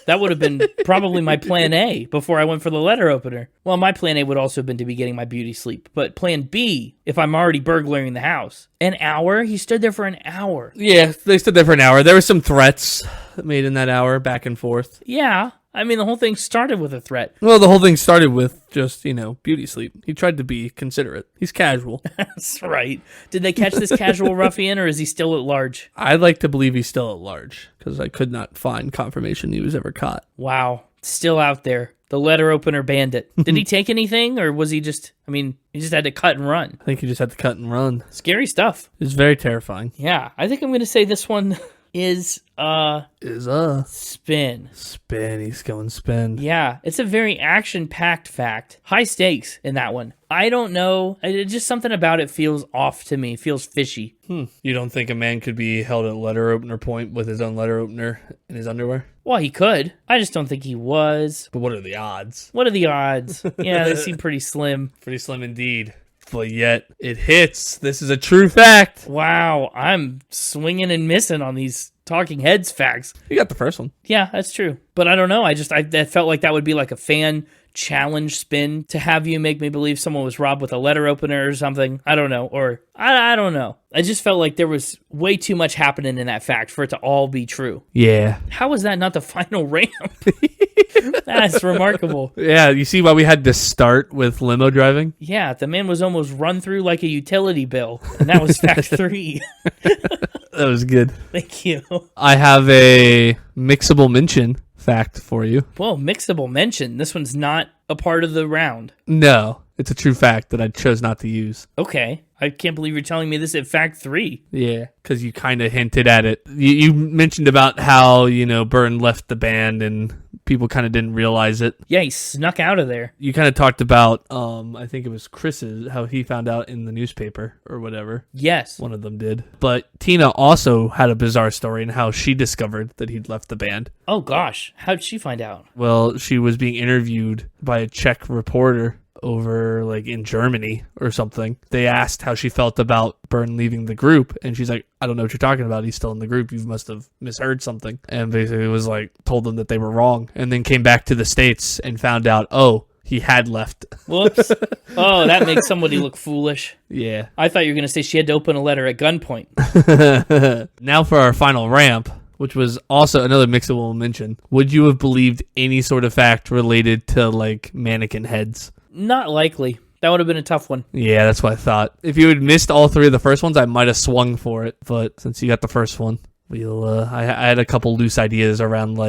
That would have been probably my plan A before I went for the letter opener. Well, my plan A would also have been to be getting my beauty sleep. But plan B, if I'm already burglaring the house. An hour? He stood there for an hour. Yeah, they stood there for an hour. There were some threats made in that hour, back and forth. Yeah. I mean, the whole thing started with a threat. Well, the whole thing started with just, you know, beauty sleep. He tried to be considerate. He's casual. That's right. Did they catch this casual ruffian, or is he still at large? I'd like to believe he's still at large, because I could not find confirmation he was ever caught. Wow. Still out there. The letter opener bandit. Did he take anything, or was he just, he just had to cut and run? I think he just had to cut and run. Scary stuff. It was very terrifying. Yeah, I think I'm going to say this one is Is a spin. spin. He's going spin. Yeah, it's a very action-packed fact. High stakes in that one. I don't know. Just something about it feels off to me. Feels fishy. You don't think a man could be held at letter opener point with his own letter opener in his underwear? Well, he could. I just don't think he was. But what are the odds? What are the odds? Yeah, they seem pretty slim. Pretty slim indeed. But yet, it hits. This is a true fact. Wow, I'm swinging and missing on these Talking Heads facts. You got the first one. Yeah, that's true. But I don't know. That felt like that would be like a fan challenge spin to have you make me believe someone was robbed with a letter opener or something. I don't know. Or I don't know. I just felt like there was way too much happening in that fact for it to all be true. Yeah. How was that not the final ramp? That's remarkable. Yeah, you see why we had to start with limo driving? Yeah, the man was almost run through like a utility bill. And that was fact 3. That was good. Thank you. I have a mixable mention fact for you. Whoa, mixable mention. This one's not a part of the round. No, it's a true fact that I chose not to use. Okay. I can't believe you're telling me this at fact 3. Yeah, because you kind of hinted at it. You mentioned about how, Byrne left the band and people kind of didn't realize it. Yeah, he snuck out of there. You kind of talked about, I think it was Chris's, how he found out in the newspaper or whatever. Yes. One of them did. But Tina also had a bizarre story in how she discovered that he'd left the band. Oh, gosh. How'd she find out? Well, she was being interviewed by a Czech reporter over in Germany or something. They asked how she felt about Byrne leaving the group, and she's like, I don't know what you're talking about. He's still in the group. You must have misheard something. And basically was told them that they were wrong, and then came back to the States and found out, he had left. Whoops. Oh, that makes somebody look foolish. Yeah. I thought you were going to say she had to open a letter at gunpoint. Now for our final ramp, which was also another mixable mention. Would you have believed any sort of fact related to mannequin heads? Not likely. That would have been a tough one. Yeah, that's what I thought. If you had missed all 3 of the first ones, I might have swung for it. But since you got the first one, I had a couple loose ideas around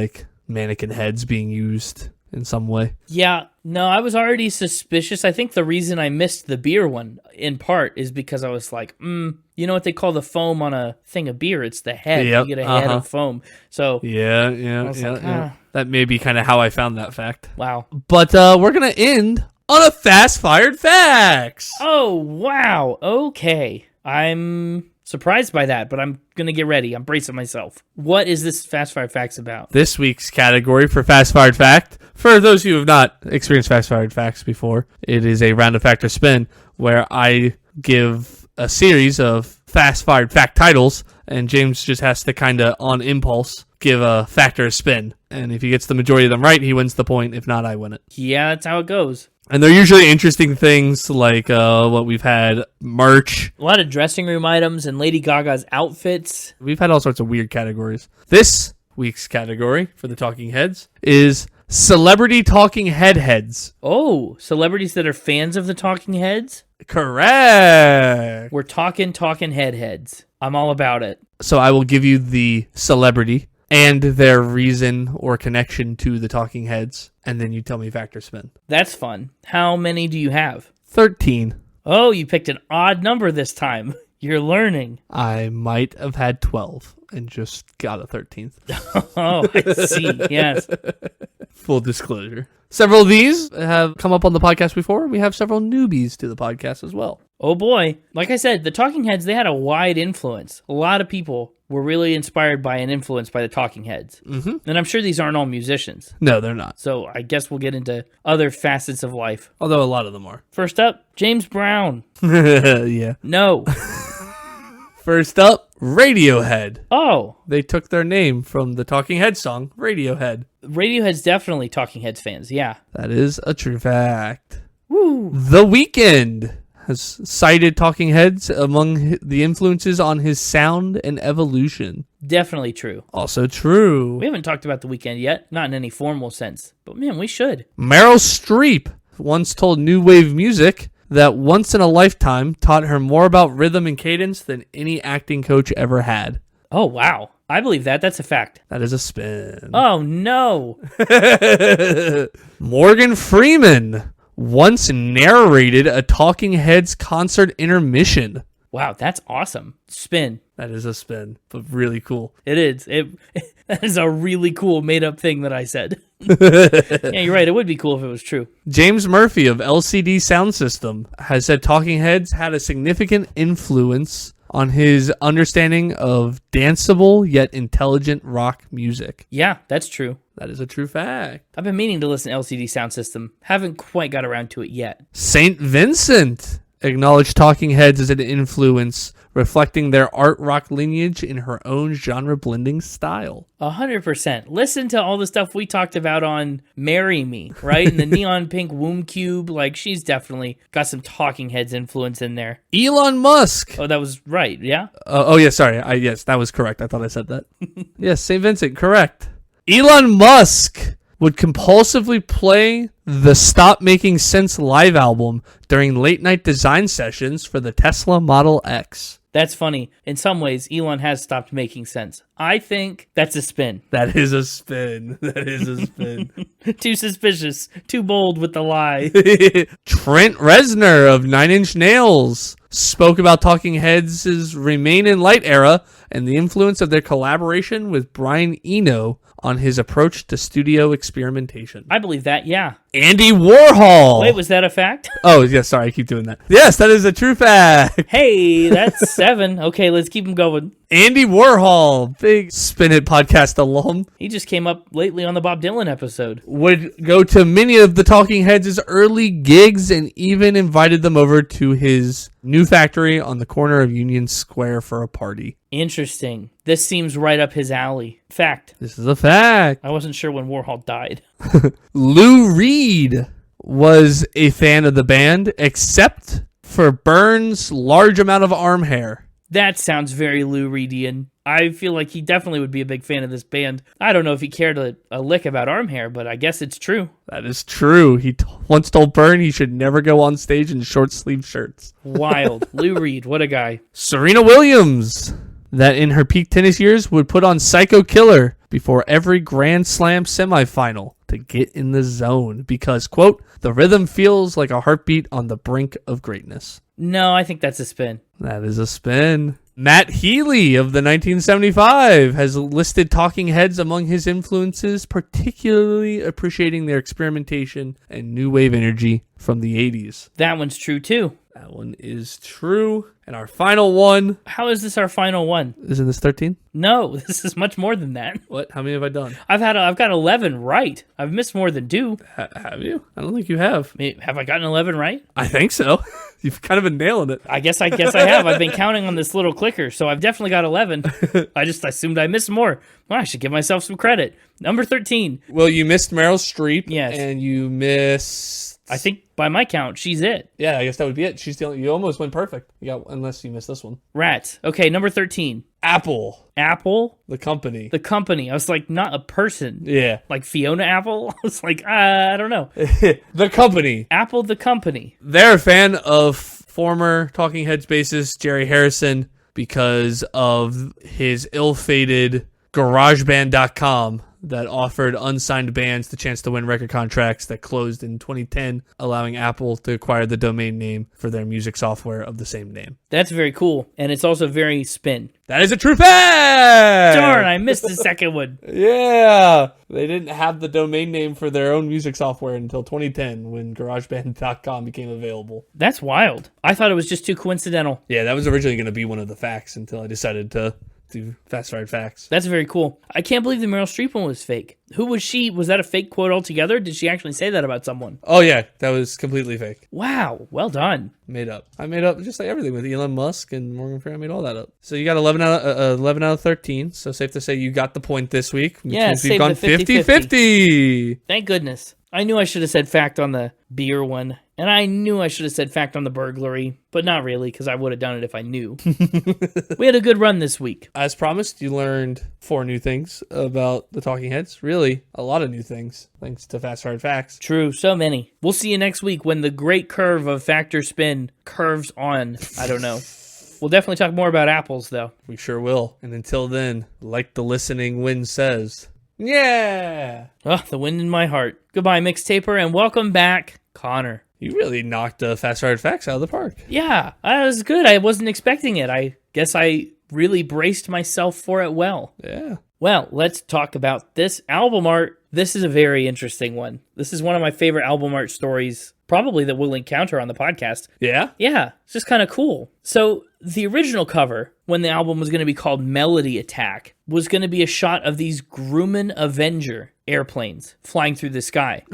mannequin heads being used in some way. Yeah, no, I was already suspicious. I think the reason I missed the beer one, in part, is because I was like, you know what they call the foam on a thing of beer? It's the head. Yep, You get a head of foam. So Yeah. That may be kind of how I found that fact. Wow. But we're going to end on a fast-fired facts. Oh, wow. Okay. I'm surprised by that, but I'm going to get ready. I'm bracing myself. What is this Fast Fired Facts about? This week's category for Fast Fired Fact, for those who have not experienced Fast Fired Facts before, it is a round of fact or spin where I give a series of Fast Fired Fact titles, and James just has to kind of, on impulse, give a fact or a spin. And if he gets the majority of them right, he wins the point. If not, I win it. Yeah, that's how it goes. And they're usually interesting things like what we've had, merch. A lot of dressing room items and Lady Gaga's outfits. We've had all sorts of weird categories. This week's category for the Talking Heads is Celebrity Talking Heads. Oh, celebrities that are fans of the Talking Heads? Correct. We're talking heads. I'm all about it. So I will give you the celebrity and their reason or connection to the Talking Heads, and then you tell me fact or spin. That's fun. How many do you have? 13. Oh, you picked an odd number this time. You're learning. I might have had 12 and just got a 13th. Oh, I see. Yes. Full disclosure. Several of these have come up on the podcast before. We have several newbies to the podcast as well. Oh boy. Like I said, the Talking Heads, they had a wide influence. A lot of people were really inspired by and influenced by the Talking Heads. Mm-hmm. And I'm sure these aren't all musicians. No, they're not. So I guess we'll get into other facets of life. Although a lot of them are. First up, James Brown. Yeah. No. First up, Radiohead. Oh. They took their name from the Talking Heads song, Radiohead. Radiohead's definitely Talking Heads fans, yeah. That is a true fact. Woo. The Weeknd has cited Talking Heads among the influences on his sound and evolution. Definitely true. Also true. We haven't talked about The Weeknd yet, not in any formal sense. But man, we should. Meryl Streep once told New Wave Music that once in a lifetime taught her more about rhythm and cadence than any acting coach ever had. Oh, wow. I believe that. That's a fact. That is a spin. Oh, no. Morgan Freeman once narrated a Talking Heads concert intermission. Wow, that's awesome. Spin. That is a spin, but really cool. It is. That is a really cool made-up thing that I said. Yeah, you're right. It would be cool if it was true. James Murphy of LCD Sound System has said Talking Heads had a significant influence on his understanding of danceable yet intelligent rock music. Yeah, that's true. That is a true fact. I've been meaning to listen to LCD Sound System. Haven't quite got around to it yet. St. Vincent acknowledged Talking Heads as an influence, reflecting their art rock lineage in her own genre blending style. 100%. Listen to all the stuff we talked about on Marry Me, right? And the neon pink womb cube. Like, she's definitely got some Talking Heads influence in there. Elon Musk. Oh, that was right, yeah? Yeah, sorry. Yes, that was correct. I thought I said that. Yes, St. Vincent, correct. Elon Musk would compulsively play the Stop Making Sense live album during late-night design sessions for the Tesla Model X. That's funny. In some ways, Elon has stopped making sense. I think that's a spin. That is a spin. That is a spin. Too suspicious. Too bold with the lie. Trent Reznor of Nine Inch Nails spoke about Talking Heads' Remain in Light era and the influence of their collaboration with Brian Eno on his approach to studio experimentation. I believe that, yeah. Andy Warhol. Wait, was that a fact? Oh, yeah, sorry, I keep doing that. Yes, that is a true fact. Hey, that's 7. Okay, let's keep him going. Andy Warhol, big Spin It podcast alum, He just came up lately on the Bob Dylan episode. would go to many of the Talking Heads' early gigs and even invited them over to his new factory on the corner of Union Square for a party. Interesting. This seems right up his alley. Fact. This is a fact. I wasn't sure when Warhol died. Lou Reed was a fan of the band, except for Byrne's large amount of arm hair. That sounds very Lou Reedian. I feel like he definitely would be a big fan of this band. I don't know if he cared a lick about arm hair, but I guess it's true. That is true. He once told Byrne he should never go on stage in short-sleeve shirts. Wild. Lou Reed, what a guy. Serena Williams, that in her peak tennis years would put on Psycho Killer before every Grand Slam semifinal to get in the zone because, quote, the rhythm feels like a heartbeat on the brink of greatness. No, I think that's a spin. That is a spin. Matt Healy of the 1975 has listed Talking Heads among his influences, particularly appreciating their experimentation and new wave energy from the 80s. That one's true too. That one is true. And our final one. How is this our final one? Isn't this 13? No, this is much more than that. What? How many have I done? I've got 11 right. I've missed more than 2. Have you? I don't think you have. Have I gotten 11 right? I think so. You've kind of been nailing it. I guess I have. I've been counting on this little clicker, so I've definitely got 11. I just assumed I missed more. Well, I should give myself some credit. Number 13. Well, you missed Meryl Streep. Yes. And you missed... I think by my count, she's it. Yeah, I guess that would be it. She's the only... You almost went perfect. Unless you missed this one. Rats. Okay, number 13. Apple. Apple? The company. The company. I was like, not a person. Yeah. Like Fiona Apple? I was like, I don't know. The company. Apple the company. They're a fan of former Talking Heads bassist Jerry Harrison because of his ill-fated GarageBand.com that offered unsigned bands the chance to win record contracts that closed in 2010, allowing Apple to acquire the domain name for their music software of the same name. That's very cool, and it's also very spin. That is a true fact! Darn, I missed the second one. Yeah! They didn't have the domain name for their own music software until 2010 when GarageBand.com became available. That's wild. I thought it was just too coincidental. Yeah, that was originally going to be one of the facts until I decided to do Fast Forward Facts. That's very cool. I can't believe the Meryl Streep one was fake. Who was she? Was that a fake quote altogether? Did she actually say that about someone? Oh, yeah. That was completely fake. Wow. Well done. Made up. I made up just like everything with Elon Musk and Morgan Freeman. I made all that up. So you got 11 out of 13. So safe to say you got the point this week. Which means we've gone 50-50. Thank goodness. I knew I should have said fact on the beer one. And I knew I should have said fact on the burglary, but not really, because I would have done it if I knew. We had a good run this week. As promised, you learned 4 new things about the Talking Heads. Really, a lot of new things, thanks to Fast Hard Facts. True, so many. We'll see you next week when the great curve of Factor Spin curves on. I don't know. We'll definitely talk more about apples, though. We sure will. And until then, like the listening wind says, yeah! Oh, the wind in my heart. Goodbye, Mixtaper, and welcome back, Connor. You really knocked Fast Hard Facts out of the park. Yeah, that was good. I wasn't expecting it. I guess I really braced myself for it well. Yeah. Well, let's talk about this album art. This is a very interesting one. This is one of my favorite album art stories, probably that we'll encounter on the podcast. Yeah? Yeah, it's just kind of cool. So the original cover, when the album was going to be called Melody Attack, was going to be a shot of these Grumman Avenger airplanes flying through the sky.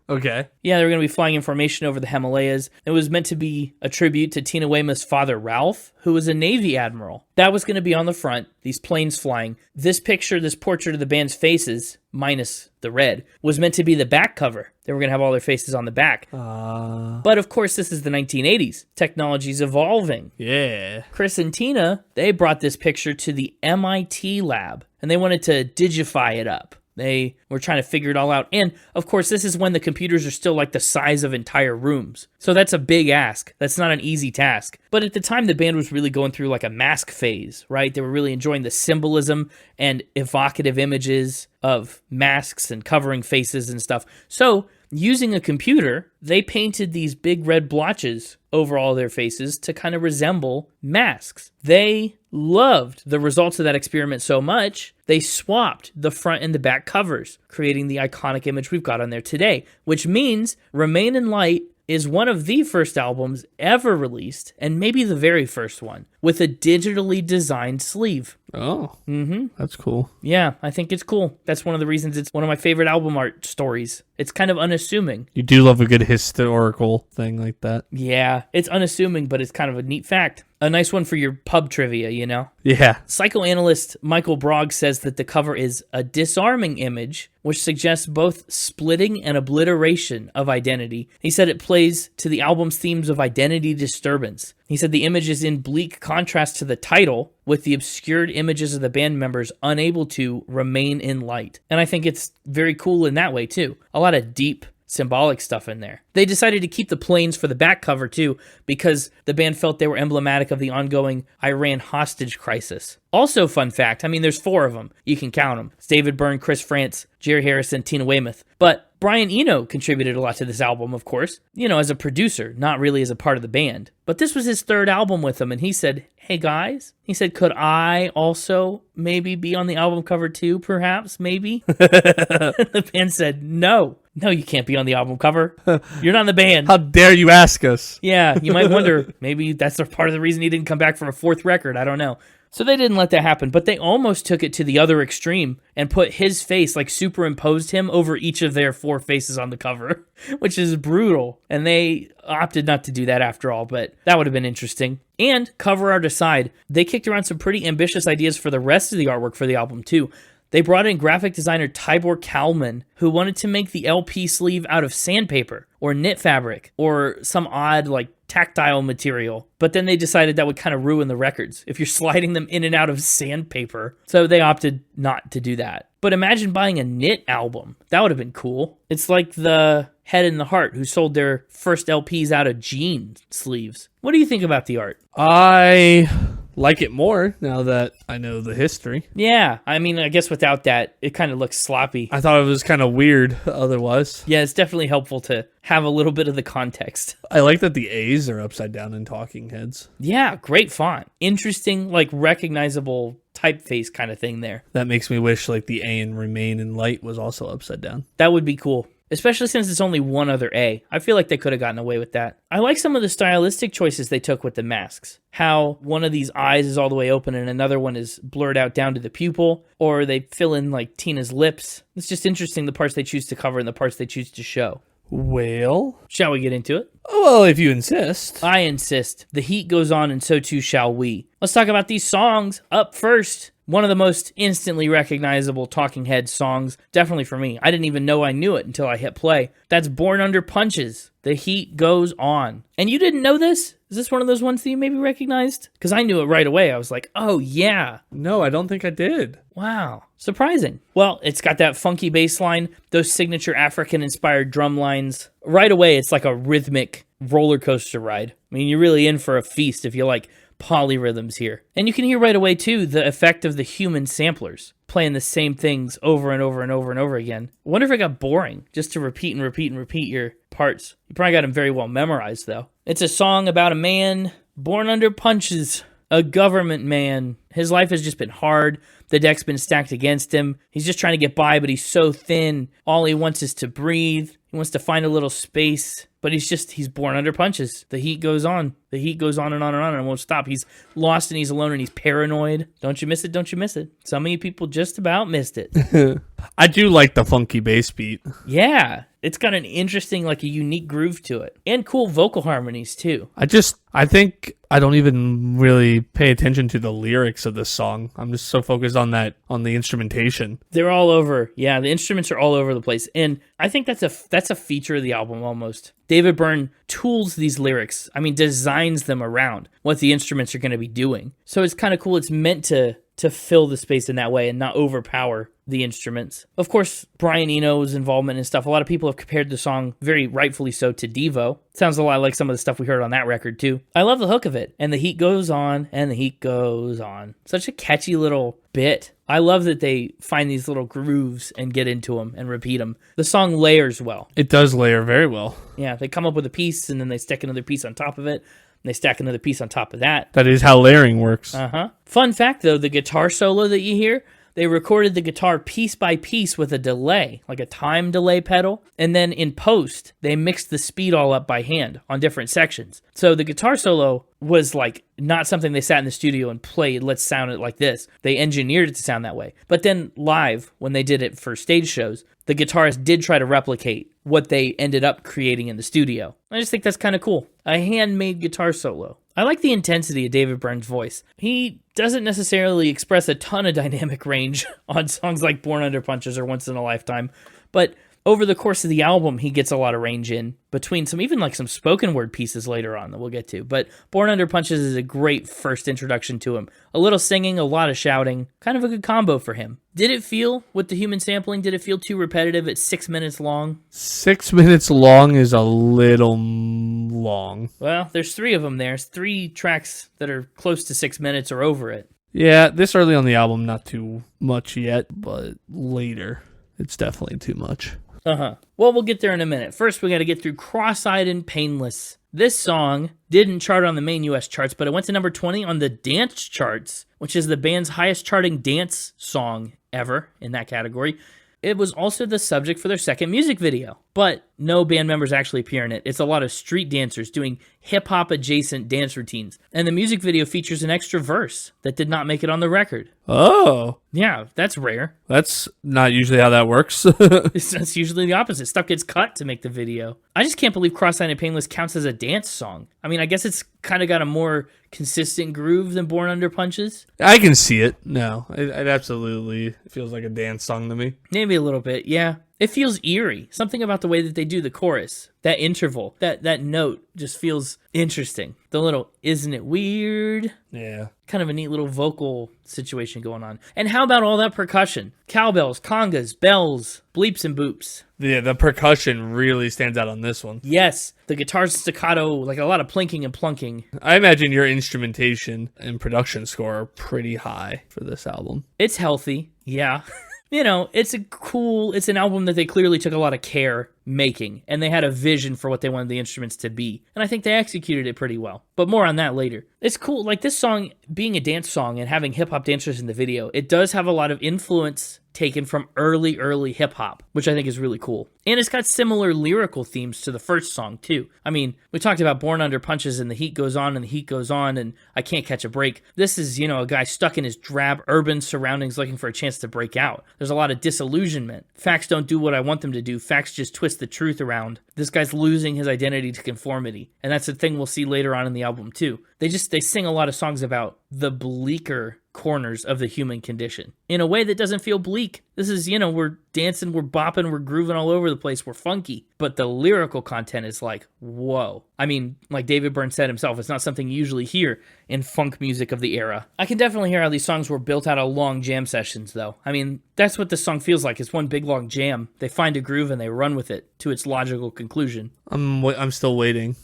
Okay. Yeah, they were going to be flying in formation over the Himalayas. It was meant to be a tribute to Tina Weymouth's father, Ralph, who was a Navy admiral. That was going to be on the front, these planes flying. This picture, this portrait of the band's faces, minus the red, was meant to be the back cover. They were going to have all their faces on the back. But of course, this is the 1980s. Technology's evolving. Yeah. Chris and Tina, they brought this picture to the MIT lab, and they wanted to digify it up. They were trying to figure it all out. And, of course, this is when the computers are still like the size of entire rooms. So that's a big ask. That's not an easy task. But at the time, the band was really going through like a mask phase, right? They were really enjoying the symbolism and evocative images of masks and covering faces and stuff. So, using a computer, they painted these big red blotches over all their faces to kind of resemble masks. They loved the results of that experiment so much, they swapped the front and the back covers, creating the iconic image we've got on there today, which means Remain in Light is one of the first albums ever released, and maybe the very first one, with a digitally designed sleeve. Oh. Mm-hmm. That's cool. Yeah, I think it's cool. That's one of the reasons it's one of my favorite album art stories. It's kind of unassuming. You do love a good historical thing like that. Yeah, it's unassuming, but it's kind of a neat fact. A nice one for your pub trivia, you know? Yeah. Psychoanalyst Michael Brogg says that the cover is a disarming image, which suggests both splitting and obliteration of identity. He said it plays to the album's themes of identity disturbance. He said the image is in bleak contrast to the title, with the obscured images of the band members unable to remain in light. And I think it's very cool in that way, too. A lot of deep symbolic stuff in there. They decided to keep the planes for the back cover too, because the band felt they were emblematic of the ongoing Iran hostage crisis. Also, fun fact, I mean, there's 4 of them. You can count them. It's David Byrne, Chris Frantz, Jerry Harrison, Tina Weymouth. But Brian Eno contributed a lot to this album, of course, you know, as a producer, not really as a part of the band. But this was his 3rd album with them, and he said, hey guys, he said, could I also maybe be on the album cover too, perhaps, maybe? The band said, no, you can't be on the album cover. You're not in the band. How dare you ask us? Yeah, you might wonder, maybe that's part of the reason he didn't come back for a 4th record. I don't know. So they didn't let that happen, but they almost took it to the other extreme and put his face, like superimposed him over each of their 4 faces on the cover, which is brutal. And they opted not to do that after all, but that would have been interesting. And cover art aside, they kicked around some pretty ambitious ideas for the rest of the artwork for the album too. They brought in graphic designer Tibor Kalman, who wanted to make the LP sleeve out of sandpaper or knit fabric or some odd like tactile material. But then they decided that would kind of ruin the records if you're sliding them in and out of sandpaper. So they opted not to do that. But imagine buying a knit album. That would have been cool. It's like the Head and the Heart, who sold their first LPs out of jean sleeves. What do you think about the art? I like it more now that I know the history. Yeah, I mean, I guess without that, it kind of looks sloppy. I thought it was kind of weird otherwise. Yeah, it's definitely helpful to have a little bit of the context. I like that the A's are upside down in Talking Heads. Yeah, great font. Interesting, like recognizable typeface kind of thing there. That makes me wish like the A in Remain in Light was also upside down. That would be cool. Especially since it's only one other A. I feel like they could have gotten away with that. I like some of the stylistic choices they took with the masks. How one of these eyes is all the way open and another one is blurred out down to the pupil. Or they fill in like Tina's lips. It's just interesting the parts they choose to cover and the parts they choose to show. Well, shall we get into it? Well, if you insist. I insist. The heat goes on and so too shall we. Let's talk about these songs. Up first, one of the most instantly recognizable Talking Heads songs, definitely for me. I didn't even know I knew it until I hit play. That's Born Under Punches. The heat goes on. And you didn't know this? Is this one of those ones that you maybe recognized? Because I knew it right away. I was like, oh yeah. No, I don't think I did. Wow. Surprising. Well, it's got that funky bass line, those signature African-inspired drum lines. Right away, it's like a rhythmic roller coaster ride. I mean, you're really in for a feast if you like polyrhythms here. And you can hear right away, too, the effect of the human samplers. playing the same things over and over and over and over again. I wonder if it got boring just to repeat and repeat and repeat your parts. You probably got them very well memorized, though. It's a song about a man born under punches, a government man. His life has just been hard. The deck's been stacked against him. He's just trying to get by, but he's so thin. All he wants is to breathe. He wants to find a little space, but he's born under punches. The heat goes on. The heat goes on and on and on and it won't stop. He's lost and he's alone and he's paranoid. Don't you miss it? Don't you miss it? Some of you people just about missed it. I do like the funky bass beat. Yeah. It's got an interesting, like a unique groove to it. And cool vocal harmonies, too. I think I don't even really pay attention to the lyrics of this song. I'm just so focused on the instrumentation. They're all over. Yeah, the instruments are all over the place. And I think that's a feature of the album almost. David Byrne tools these lyrics. I mean, designs them around what the instruments are going to be doing. So it's kind of cool. It's meant to fill the space in that way and not overpower the instruments. Of course, Brian Eno's involvement and stuff. A lot of people have compared the song, very rightfully so, to Devo. Sounds a lot like some of the stuff we heard on that record, too. I love the hook of it. And the heat goes on, and the heat goes on. Such a catchy little bit. I love that they find these little grooves and get into them and repeat them. The song layers well. It does layer very well. Yeah, they come up with a piece, and then they stick another piece on top of it. And they stack another piece on top of that. That is how layering works. Fun fact, though, the guitar solo that you hear, they recorded the guitar piece by piece with a delay, like a time delay pedal. And then in post, they mixed the speed all up by hand on different sections. So the guitar solo was like not something they sat in the studio and played, let's sound it like this. They engineered it to sound that way. But then live, when they did it for stage shows, the guitarist did try to replicate what they ended up creating in the studio. I just think that's kind of cool. A handmade guitar solo. I like the intensity of David Byrne's voice. He doesn't necessarily express a ton of dynamic range on songs like Born Under Punches or Once in a Lifetime, but over the course of the album, he gets a lot of range in between some spoken word pieces later on that we'll get to. But Born Under Punches is a great first introduction to him. A little singing, a lot of shouting, kind of a good combo for him. Did it feel, with the human sampling, did it feel too repetitive? It's 6 minutes long. 6 minutes long is a little long. Well, there's 3 of them there. It's 3 tracks that are close to 6 minutes or over it. Yeah, this early on the album, not too much yet, but later, it's definitely too much. Well, we'll get there in a minute. First, we got to get through Crosseyed and Painless. This song didn't chart on the main US charts, but it went to number 20 on the dance charts, which is the band's highest charting dance song ever in that category. It was also the subject for their second music video, but no band members actually appear in it. It's a lot of street dancers doing hip-hop adjacent dance routines, and the music video features an extra verse that did not make it on the record. Oh. Yeah, that's rare. That's not usually how that works. That's usually the opposite. Stuff gets cut to make the video. I just can't believe Cross-Eyed and Painless counts as a dance song. I mean, I guess it's kind of got a more consistent groove than Born Under Punches. I can see it. No, it absolutely feels like a dance song to me. Maybe a little bit, yeah. It feels eerie. Something about the way that they do the chorus, that interval, that note just feels interesting. The little, isn't it weird? Yeah. Kind of a neat little vocal situation going on. And how about all that percussion? Cowbells, congas, bells, bleeps and boops. Yeah, the percussion really stands out on this one. Yes, the guitar's staccato, like a lot of plinking and plunking. I imagine your instrumentation and production score are pretty high for this album. It's healthy, yeah. You know, it's an album that they clearly took a lot of care making, and they had a vision for what they wanted the instruments to be. And I think they executed it pretty well. But more on that later. It's cool, like this song being a dance song and having hip-hop dancers in the video, it does have a lot of influence taken from early hip-hop, which I think is really cool. And it's got similar lyrical themes to the first song, too. I mean, we talked about Born Under Punches and the heat goes on and the heat goes on and I can't catch a break. This is, you know, a guy stuck in his drab urban surroundings looking for a chance to break out. There's a lot of disillusionment. Facts don't do what I want them to do. Facts just twist the truth around. This guy's losing his identity to conformity. And that's a thing we'll see later on in the album, too. They sing a lot of songs about the bleaker corners of the human condition in a way that doesn't feel bleak. This is, you know, we're dancing, we're bopping, we're grooving all over the place, we're funky, but the lyrical content is like, whoa. I mean, like David Byrne said himself, it's not something you usually hear in funk music of the era. I can definitely hear how these songs were built out of long jam sessions, though. I mean, that's what this song feels like. It's one big long jam. They find a groove and they run with it to its logical conclusion. I'm still waiting.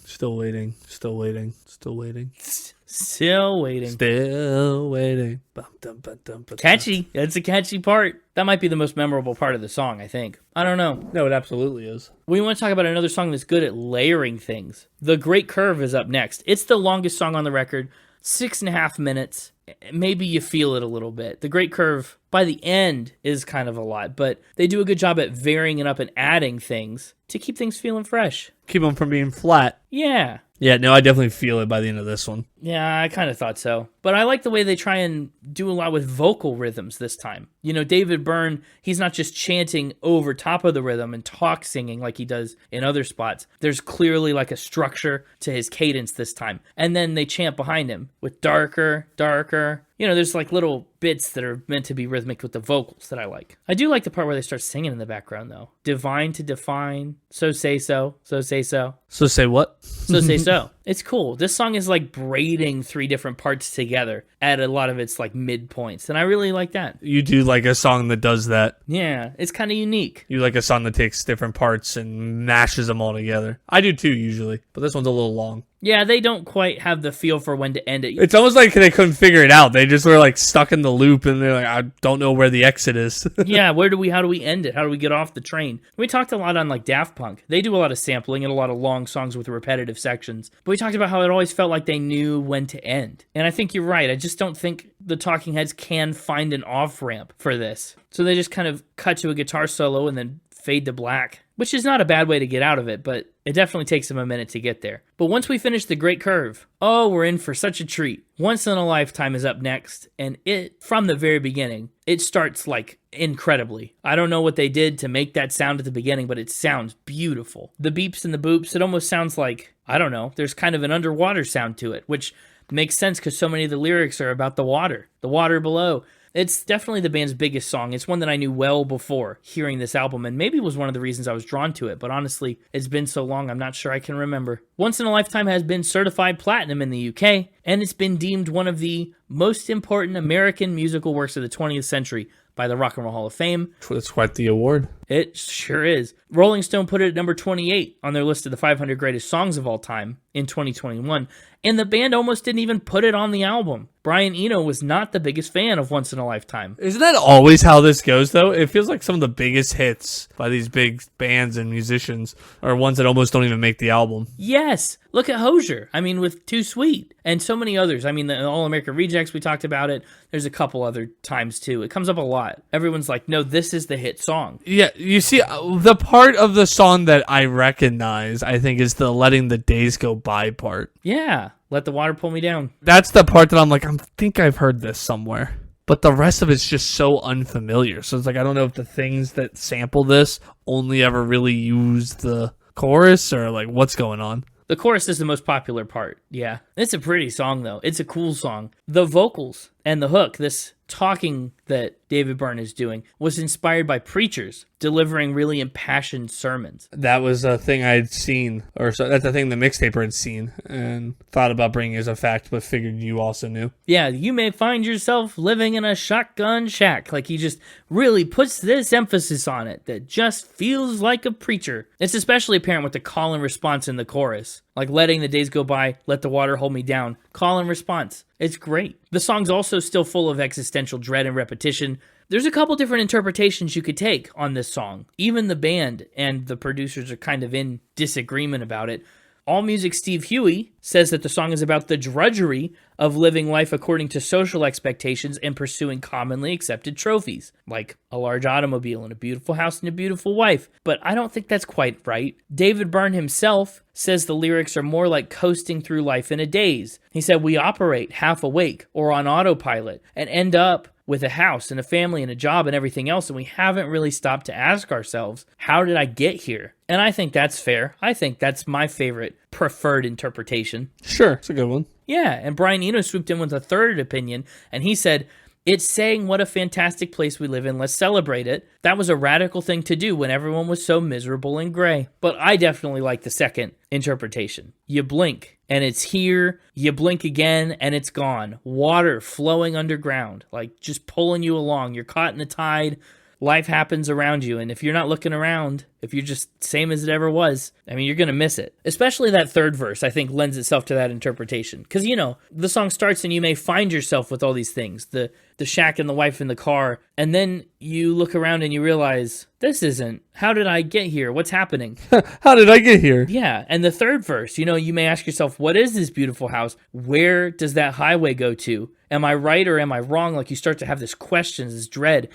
Still waiting. Still waiting. Bum, dum, bum, dum, bum, Catchy. It's a catchy part. That might be the most memorable part of the song, I think. I don't know. No, it absolutely is. We want to talk about another song that's good at layering things. The Great Curve is up next. It's the longest song on the record, 6.5 minutes. Maybe you feel it a little bit. The Great Curve, by the end, is kind of a lot, but they do a good job at varying it up and adding things to keep things feeling fresh. Keep them from being flat. Yeah. Yeah, no, I definitely feel it by the end of this one. Yeah, I kind of thought so. But I like the way they try and do a lot with vocal rhythms this time. You know, David Byrne, he's not just chanting over top of the rhythm and talk singing like he does in other spots. There's clearly like a structure to his cadence this time. And then they chant behind him with darker, darker. You know, there's like little bits that are meant to be rhythmic with the vocals that I like. I do like the part where they start singing in the background, though. Divine to define, so say so, so say so. So say what? So say so. It's cool. This song is like braiding 3 different parts together at a lot of its like midpoints, and I really like that. You do like a song that does that. Yeah, it's kind of unique. You like a song that takes different parts and mashes them all together. I do too, usually, but this one's a little long. Yeah, they don't quite have the feel for when to end it. It's almost like they couldn't figure it out. They just were like stuck in the loop, and they're like, I don't know where the exit is. Yeah, how do we end it? How do we get off the train? We talked a lot on like Daft Punk. They do a lot of sampling and a lot of long songs with repetitive sections. But we talked about how it always felt like they knew when to end. And I think you're right. I just don't think the Talking Heads can find an off-ramp for this. So they just kind of cut to a guitar solo and then fade to black, which is not a bad way to get out of it, but it definitely takes them a minute to get there. But once we finish the Great Curve, oh, we're in for such a treat. Once in a Lifetime is up next, and it, from the very beginning, it starts like incredibly. I don't know what they did to make that sound at the beginning, but it sounds beautiful. The beeps and the boops, it almost sounds like, I don't know, there's kind of an underwater sound to it, which makes sense because so many of the lyrics are about the water below. It's definitely the band's biggest song. It's one that I knew well before hearing this album, and maybe was one of the reasons I was drawn to it, but honestly, it's been so long, I'm not sure I can remember. Once in a Lifetime has been certified platinum in the UK, and it's been deemed one of the most important American musical works of the 20th century by the Rock and Roll Hall of Fame. It's quite the award. It sure is. Rolling Stone put it at number 28 on their list of the 500 greatest songs of all time in 2021, and the band almost didn't even put it on the album. Brian Eno was not the biggest fan of Once in a Lifetime. Isn't that always how this goes, though? It feels like some of the biggest hits by these big bands and musicians are ones that almost don't even make the album. Yes. Look at Hozier. I mean, with Too Sweet. And so many others. I mean, the All-American Rejects, we talked about it. There's a couple other times, too. It comes up a lot. Everyone's like, no, this is the hit song. Yeah, you see, the part of the song that I recognize, I think, is the letting the days go by part. Yeah. Let the water pull me down. That's the part that I'm like, I think I've heard this somewhere. But the rest of it's just so unfamiliar. So it's like, I don't know if the things that sample this only ever really use the chorus or like what's going on. The chorus is the most popular part, yeah. It's a pretty song, though. It's a cool song. The vocals and the hook, this talking that David Byrne is doing, was inspired by preachers delivering really impassioned sermons. That was a thing I had seen, or so that's a thing the Mixtaper had seen and thought about bringing as a fact, but figured you also knew. Yeah, you may find yourself living in a shotgun shack. Like, he just really puts this emphasis on it that just feels like a preacher. It's especially apparent with the call and response in the chorus. Like, letting the days go by, let the water hold me down. Call and response. It's great. The song's also still full of existential dread and repetition. There's a couple different interpretations you could take on this song. Even the band and the producers are kind of in disagreement about it. AllMusic Steve Huey says that the song is about the drudgery of living life according to social expectations and pursuing commonly accepted trophies, like a large automobile and a beautiful house and a beautiful wife. But I don't think that's quite right. David Byrne himself says the lyrics are more like coasting through life in a daze. He said, we operate half awake or on autopilot and end up with a house and a family and a job and everything else, and we haven't really stopped to ask ourselves, how did I get here? And I think that's fair. I think that's my favorite preferred interpretation. Sure, it's a good one. Yeah, and Brian Eno swooped in with a third opinion, and he said, it's saying what a fantastic place we live in, let's celebrate it. That was a radical thing to do when everyone was so miserable and gray. But I definitely like the second interpretation. You blink, and it's here. You blink again, and it's gone. Water flowing underground, like just pulling you along. You're caught in the tide. life happens around you. And if you're not looking around, if you're just same as it ever was, I mean, you're going to miss it. Especially that third verse, I think, lends itself to that interpretation. Because, you know, the song starts and you may find yourself with all these things, the shack and the wife in the car. And then you look around and you realize, this isn't, how did I get here? What's happening? How did I get here? Yeah. And the third verse, you know, you may ask yourself, what is this beautiful house? Where does that highway go to? Am I right or am I wrong? Like you start to have this question, this dread,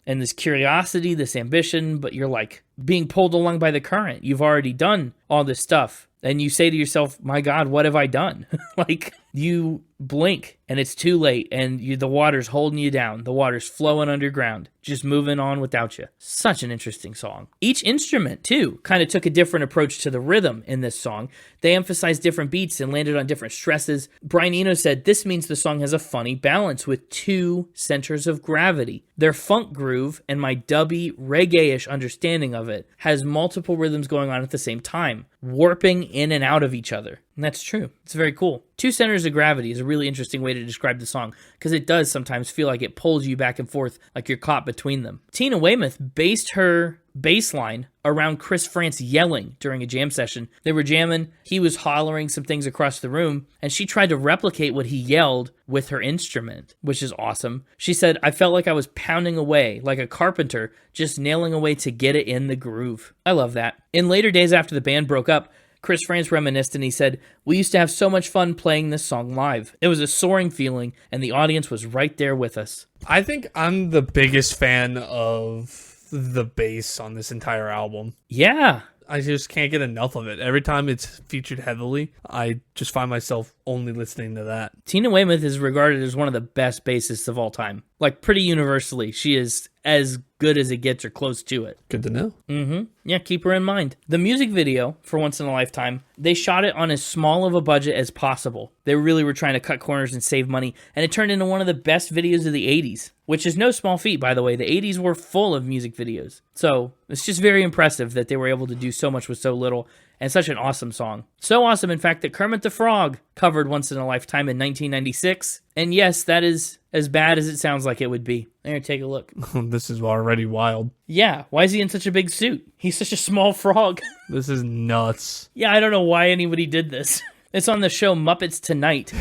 and this curiosity, this ambition, but you're like being pulled along by the current. You've already done all this stuff. And you say to yourself, my God, what have I done? Like you blink and it's too late and the water's holding you down. The water's flowing underground, just moving on without you. Such an interesting song. Each instrument, too, kind of took a different approach to the rhythm in this song. They emphasized different beats and landed on different stresses. Brian Eno said, this means the song has a funny balance with two centers of gravity. Their funk groove and my dubby, reggae-ish understanding of it has multiple rhythms going on at the same time, warping in and out of each other. And that's true. It's very cool. Two centers of gravity is a really interesting way to describe the song because it does sometimes feel like it pulls you back and forth like you're caught between them. Tina Weymouth based her bass line around Chris Frantz yelling during a jam session. They were jamming, he was hollering some things across the room, and she tried to replicate what he yelled with her instrument, which is awesome. She said, I felt like I was pounding away, like a carpenter, just nailing away to get it in the groove. I love that. In later days after the band broke up, Chris Frantz reminisced and he said, we used to have so much fun playing this song live. It was a soaring feeling and the audience was right there with us. I think I'm the biggest fan of the bass on this entire album. Yeah. I just can't get enough of it. Every time it's featured heavily, I just find myself only listening to that. Tina Weymouth is regarded as one of the best bassists of all time. Like, pretty universally, she is as good as it gets or close to it. Good to know. Mm-hmm. Yeah, keep her in mind. The music video for Once in a Lifetime, they shot it on as small of a budget as possible. They really were trying to cut corners and save money, and it turned into one of the best videos of the 80s, which is no small feat, by the way. The 80s were full of music videos. So it's just very impressive that they were able to do so much with so little, and such an awesome song. So awesome, in fact, that Kermit the Frog covered Once in a Lifetime in 1996. And yes, that is as bad as it sounds like it would be. There, take a look. This is already wild. Yeah, why is he in such a big suit? He's such a small frog. This is nuts. Yeah, I don't know why anybody did this. It's on the show Muppets Tonight.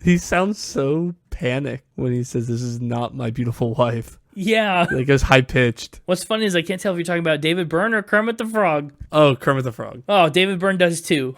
He sounds so panicked when he says, this is not my beautiful wife. Yeah. Like, it's high-pitched. What's funny is I can't tell if you're talking about David Byrne or Kermit the Frog. Oh, Kermit the Frog. Oh, David Byrne does too.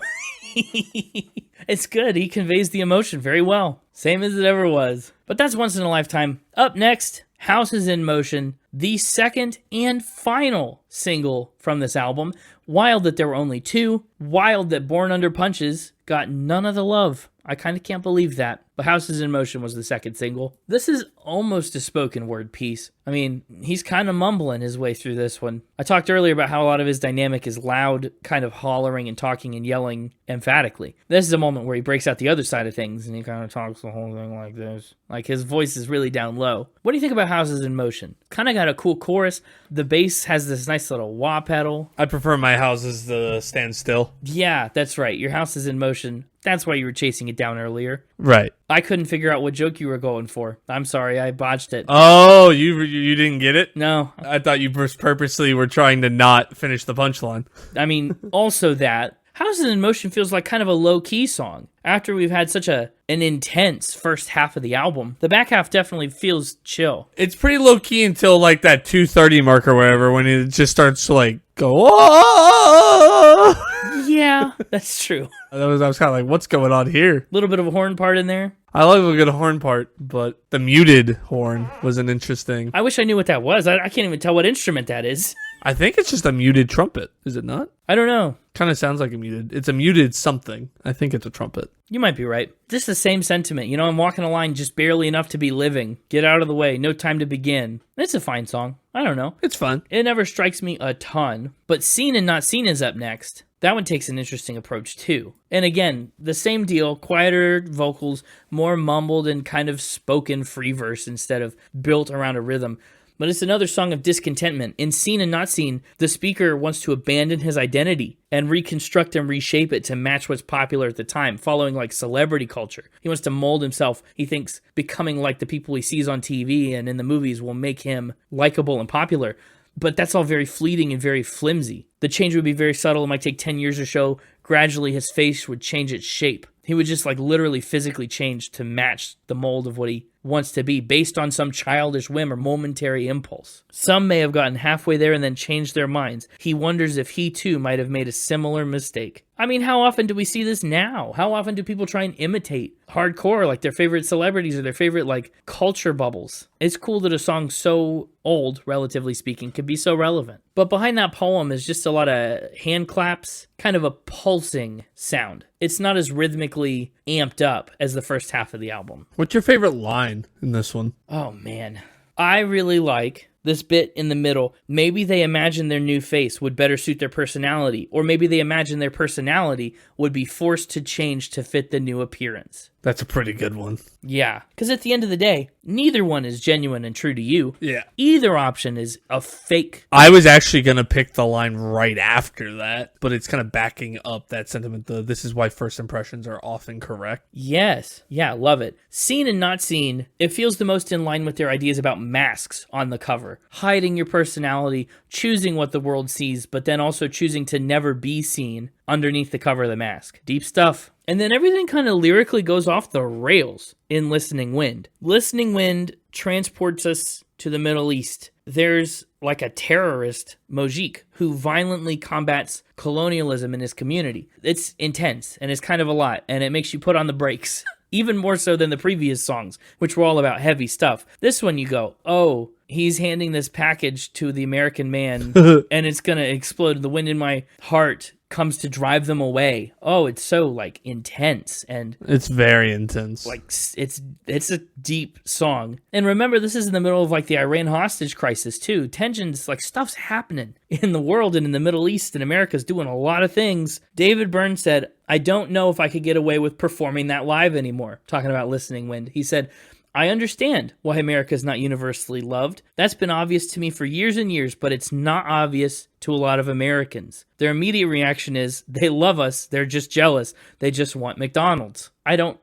It's good. He conveys the emotion very well. Same as it ever was. But that's Once in a Lifetime. Up next, Houses in Motion, the second and final single from this album. Wild that there were only two. Wild that Born Under Punches got none of the love. I kind of can't believe that. But Houses in Motion was the second single. This is almost a spoken word piece. I mean, he's kind of mumbling his way through this one. I talked earlier about how a lot of his dynamic is loud, kind of hollering and talking and yelling emphatically. This is a moment where he breaks out the other side of things and he kind of talks the whole thing like this. Like his voice is really down low. What do you think about Houses in Motion? Kind of got a cool chorus. The bass has this nice little wah pedal. I prefer my houses to stand still. Yeah, that's right. Your House is in Motion. That's why you were chasing it down earlier. Right. I couldn't figure out what joke you were going for. I'm sorry, I botched it. Oh, you didn't get it? No. I thought you purposely were trying to not finish the punchline. I mean, also that. Houses in Motion feels like kind of a low-key song. After we've had such an intense first half of the album, the back half definitely feels chill. It's pretty low-key until like that 2:30 mark or whatever when it just starts to like go, oh! Yeah, that's true. I was kind of like, what's going on here? A little bit of a horn part in there. I love a good horn part, but the muted horn was an interesting. I wish I knew what that was. I can't even tell what instrument that is. I think it's just a muted trumpet, is it not? I don't know. Kind of sounds like a muted. It's a muted something. I think it's a trumpet. You might be right. Just the same sentiment. You know, I'm walking a line just barely enough to be living. Get out of the way. No time to begin. It's a fine song. I don't know. It's fun. It never strikes me a ton. But Seen and Not Seen is up next. That one takes an interesting approach too. And again, the same deal, quieter vocals, more mumbled and kind of spoken free verse instead of built around a rhythm. but it's another song of discontentment. In Seen and Not Seen, the speaker wants to abandon his identity and reconstruct and reshape it to match what's popular at the time, following like celebrity culture. He wants to mold himself. He thinks becoming like the people he sees on TV and in the movies will make him likable and popular. But that's all very fleeting and very flimsy. The change would be very subtle. It might take 10 years or so. Gradually, his face would change its shape. He would just like literally physically change to match the mold of what he wants to be based on some childish whim or momentary impulse. Some may have gotten halfway there and then changed their minds. He wonders if he too might have made a similar mistake. I mean, how often do we see this now? How often do people try and imitate hardcore, like their favorite celebrities or their favorite like culture bubbles? It's cool that a song so old, relatively speaking, could be so relevant. But behind that poem is just a lot of hand claps, kind of a pulsing sound. It's not as rhythmically amped up as the first half of the album. What's your favorite line in this one? Oh, man. I really like this bit in the middle. Maybe they imagine their new face would better suit their personality, or maybe they imagine their personality would be forced to change to fit the new appearance. That's a pretty good one. Yeah, because at the end of the day, neither one is genuine and true to you. Yeah. Either option is a fake. I was actually going to pick the line right after that, but it's kind of backing up that sentiment. This is why first impressions are often correct. Yes. Yeah, love it. Seen and Not Seen, it feels the most in line with their ideas about masks on the cover. Hiding your personality, choosing what the world sees, but then also choosing to never be seen underneath the cover of the mask. Deep stuff. And then everything kind of lyrically goes off the rails in Listening Wind. Listening Wind transports us to the Middle East. There's like a terrorist, Mojik, who violently combats colonialism in his community. It's intense, and it's kind of a lot, and it makes you put on the brakes. Even more so than the previous songs, which were all about heavy stuff. This one you go, oh, he's handing this package to the American man, and it's going to explode. The wind in my heart comes to drive them away. Oh, it's so like intense, and it's very intense. Like it's a deep song. And remember, this is in the middle of like the Iran hostage crisis too. Tensions, like stuff's happening in the world and in the Middle East, and America's doing a lot of things. David Byrne said, I don't know if I could get away with performing that live anymore. Talking about Listening Wind. He said, I understand why America is not universally loved. That's been obvious to me for years and years, but it's not obvious to a lot of Americans. Their immediate reaction is, they love us, they're just jealous, they just want McDonald's. I don't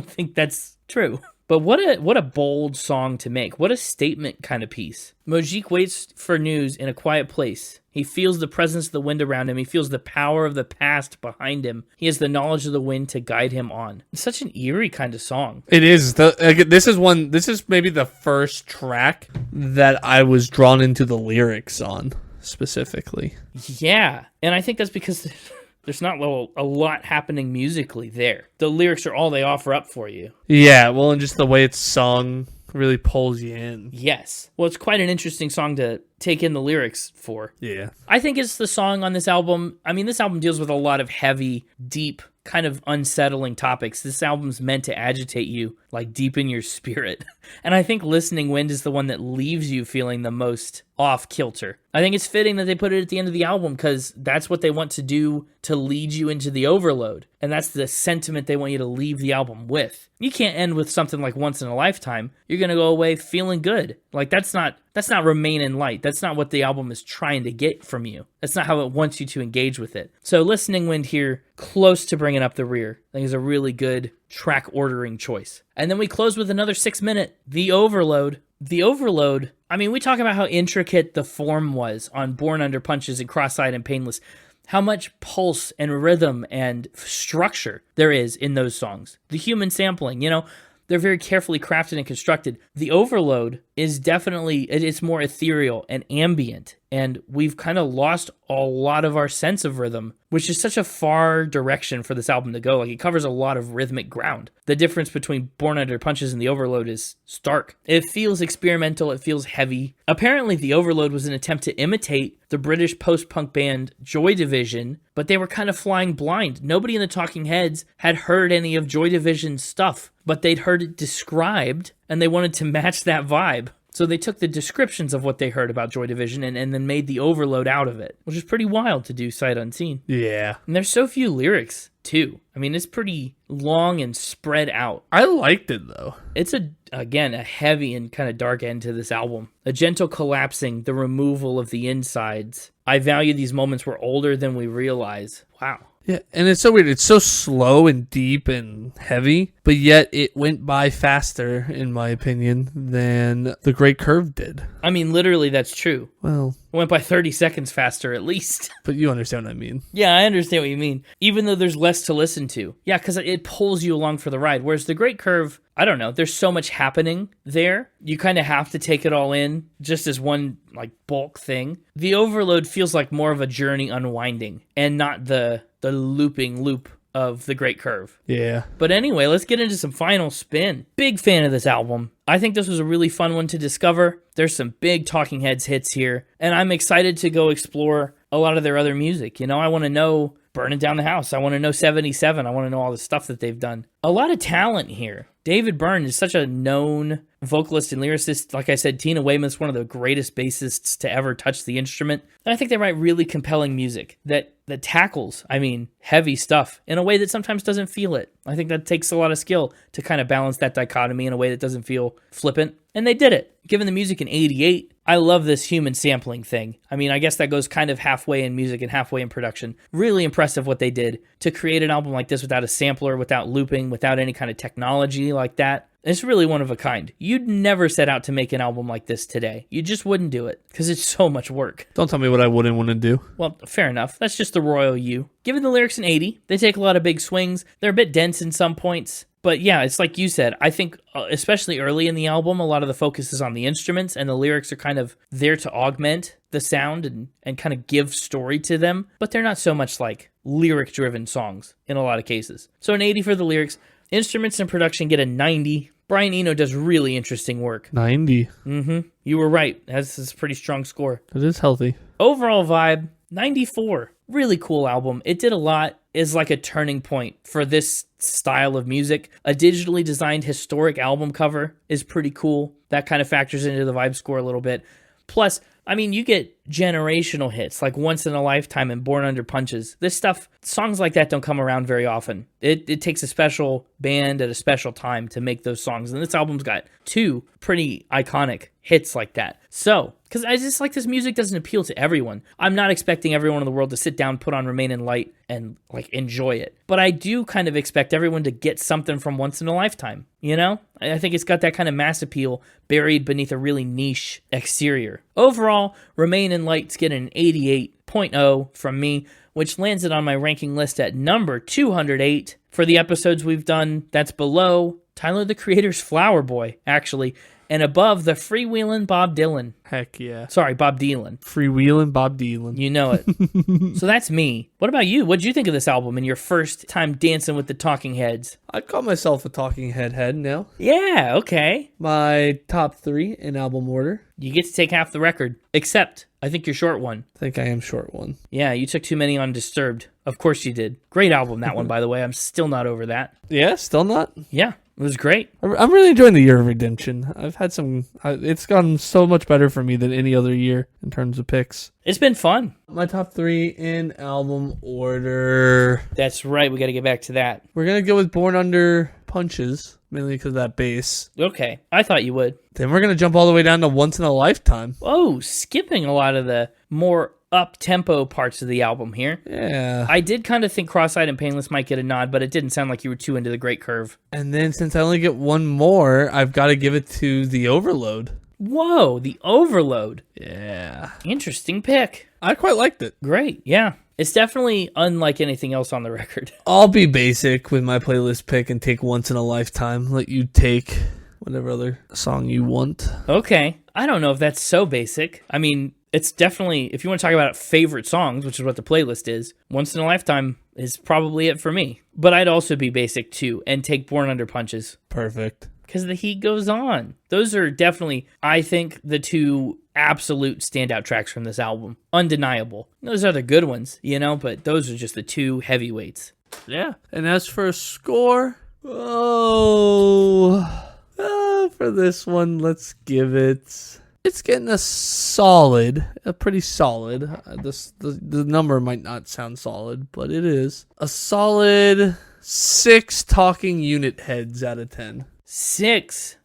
think that's true. But what a bold song to make. What a statement kind of piece. Mojik waits for news in a quiet place. He feels the presence of the wind around him. He feels the power of the past behind him. He has the knowledge of the wind to guide him on. It's such an eerie kind of song. It is. This is maybe the first track that I was drawn into the lyrics on specifically. Yeah. And I think that's because there's not a lot happening musically there. The lyrics are all they offer up for you. Yeah, well, and just the way it's sung really pulls you in. Yes. Well, it's quite an interesting song to take in the lyrics for. Yeah. I think it's the song on this album. I mean, this album deals with a lot of heavy, deep, kind of unsettling topics. This album's meant to agitate you, like deep in your spirit. And I think Listening Wind is the one that leaves you feeling the most off kilter. I think it's fitting that they put it at the end of the album because that's what they want to do to lead you into the overload. And that's the sentiment they want you to leave the album with. You can't end with something like Once in a Lifetime. You're going to go away feeling good. Like that's not Remain in Light. That's not what the album is trying to get from you. That's not how it wants you to engage with it. So Listening Wind here, close to bringing up the rear. I think is a really good track ordering choice. And then we close with another 6-minute, The Overload. The Overload, I mean, we talk about how intricate the form was on Born Under Punches and Crosseyed and Painless. How much pulse and rhythm and structure there is in those songs. The human sampling, they're very carefully crafted and constructed. The Overload is definitely, it's more ethereal and ambient, and we've kind of lost a lot of our sense of rhythm, which is such a far direction for this album to go. Like, it covers a lot of rhythmic ground. The difference between Born Under Punches and The Overload is stark. It feels experimental, it feels heavy. Apparently, The Overload was an attempt to imitate the British post-punk band Joy Division, but they were kind of flying blind. Nobody in the Talking Heads had heard any of Joy Division's stuff, but they'd heard it described, and they wanted to match that vibe. So they took the descriptions of what they heard about Joy Division and then made the overload out of it, which is pretty wild to do sight unseen. Yeah. And there's so few lyrics, too. I mean, it's pretty long and spread out. I liked it, though. It's, again, a heavy and kind of dark end to this album. A gentle collapsing, the removal of the insides. I value these moments we're older than we realize. Wow. Yeah, and it's so weird. It's so slow and deep and heavy, but yet it went by faster, in my opinion, than The Great Curve did. I mean, literally, that's true. Well, It went by 30 seconds faster, at least. but you understand what I mean. Yeah, I understand what you mean. Even though there's less to listen to. Yeah, because it pulls you along for the ride. Whereas The Great Curve, I don't know, there's so much happening there. You kind of have to take it all in just as one, like, bulk thing. The Overload feels like more of a journey unwinding and not the looping loop of The Great Curve. Yeah. But anyway, let's get into some final spin. Big fan of this album. I think this was a really fun one to discover. There's some big Talking Heads hits here, and I'm excited to go explore a lot of their other music. You know, I want to know Burning Down the House. I want to know 77. I want to know all the stuff that they've done. A lot of talent here. David Byrne is such a known vocalist and lyricist. Like I said, Tina Weymouth's one of the greatest bassists to ever touch the instrument. And I think they write really compelling music that tackles, heavy stuff in a way that sometimes doesn't feel it. I think that takes a lot of skill to kind of balance that dichotomy in a way that doesn't feel flippant. And they did it. Given the music in 88, I love this human sampling thing. I guess that goes kind of halfway in music and halfway in production. Really impressive what they did to create an album like this without a sampler, without looping, without any kind of technology like that. It's really one of a kind. You'd never set out to make an album like this today. You just wouldn't do it because it's so much work. Don't tell me what I wouldn't want to do. Well, fair enough. That's just the royal you. Given the lyrics in 80, they take a lot of big swings. They're a bit dense in some points. But yeah, it's like you said. I think, especially early in the album, a lot of the focus is on the instruments, and the lyrics are kind of there to augment the sound and kind of give story to them. But they're not so much like lyric-driven songs in a lot of cases. So an 80 for the lyrics. Instruments and production get a 90. Brian Eno does really interesting work. 90. You were right. That's a pretty strong score. It is healthy. Overall vibe, 94. Really cool album. It did a lot. Is like a turning point for this style of music. A digitally designed historic album cover is pretty cool. That kind of factors into the vibe score a little bit. Plus, you get generational hits like Once in a Lifetime and Born Under Punches. This stuff, songs like that don't come around very often. It takes a special band at a special time to make those songs. And this album's got two pretty iconic hits like that. So, because I just like this music doesn't appeal to everyone. I'm not expecting everyone in the world to sit down, put on Remain in Light, and like enjoy it. But I do kind of expect everyone to get something from Once in a Lifetime. You know? I think it's got that kind of mass appeal buried beneath a really niche exterior. Overall, Remain in Light's getting an 88.0 from me, which lands it on my ranking list at number 208. For the episodes we've done, that's below Tyler the Creator's Flower Boy, actually, and above the Freewheelin' Bob Dylan. Heck yeah. Sorry, Bob Dylan. Freewheelin' Bob Dylan. You know it. So that's me. What about you? What'd you think of this album and your first time dancing with the Talking Heads? I'd call myself a Talking Head now. Yeah, okay. My top 3 in album order. You get to take half the record, except I think you're short one. I think I am short one. Yeah, you took too many on Disturbed. Of course you did. Great album, that one, by the way. I'm still not over that. Yeah, still not? Yeah, it was great. I'm really enjoying the Year of Redemption. I've had it's gotten so much better for me than any other year in terms of picks. It's been fun. My top 3 in album order. That's right, we got to get back to that. We're going to go with Born Under Punches, mainly because of that bass. Okay, I thought you would. Then we're going to jump all the way down to Once in a Lifetime. Oh, skipping a lot of the more up-tempo parts of the album here. Yeah. I did kind of think Crosseyed and Painless might get a nod, but it didn't sound like you were too into the Great Curve. And then since I only get one more, I've got to give it to The Overload. Whoa, The Overload. Yeah. Interesting pick. I quite liked it. Great, yeah. It's definitely unlike anything else on the record. I'll be basic with my playlist pick and take Once in a Lifetime. Let you take whatever other song you want. Okay. I don't know if that's so basic. It's definitely, if you want to talk about favorite songs, which is what the playlist is, Once in a Lifetime is probably it for me. But I'd also be basic too and take Born Under Punches. Perfect. Because the heat goes on. Those are definitely, I think, the two absolute standout tracks from this album. Undeniable. Those are the good ones, but those are just the two heavyweights. Yeah. And as for a score, For this one, let's give it... It's getting a pretty solid. The number might not sound solid, but it is. A solid 6 talking unit heads out of 10. 6.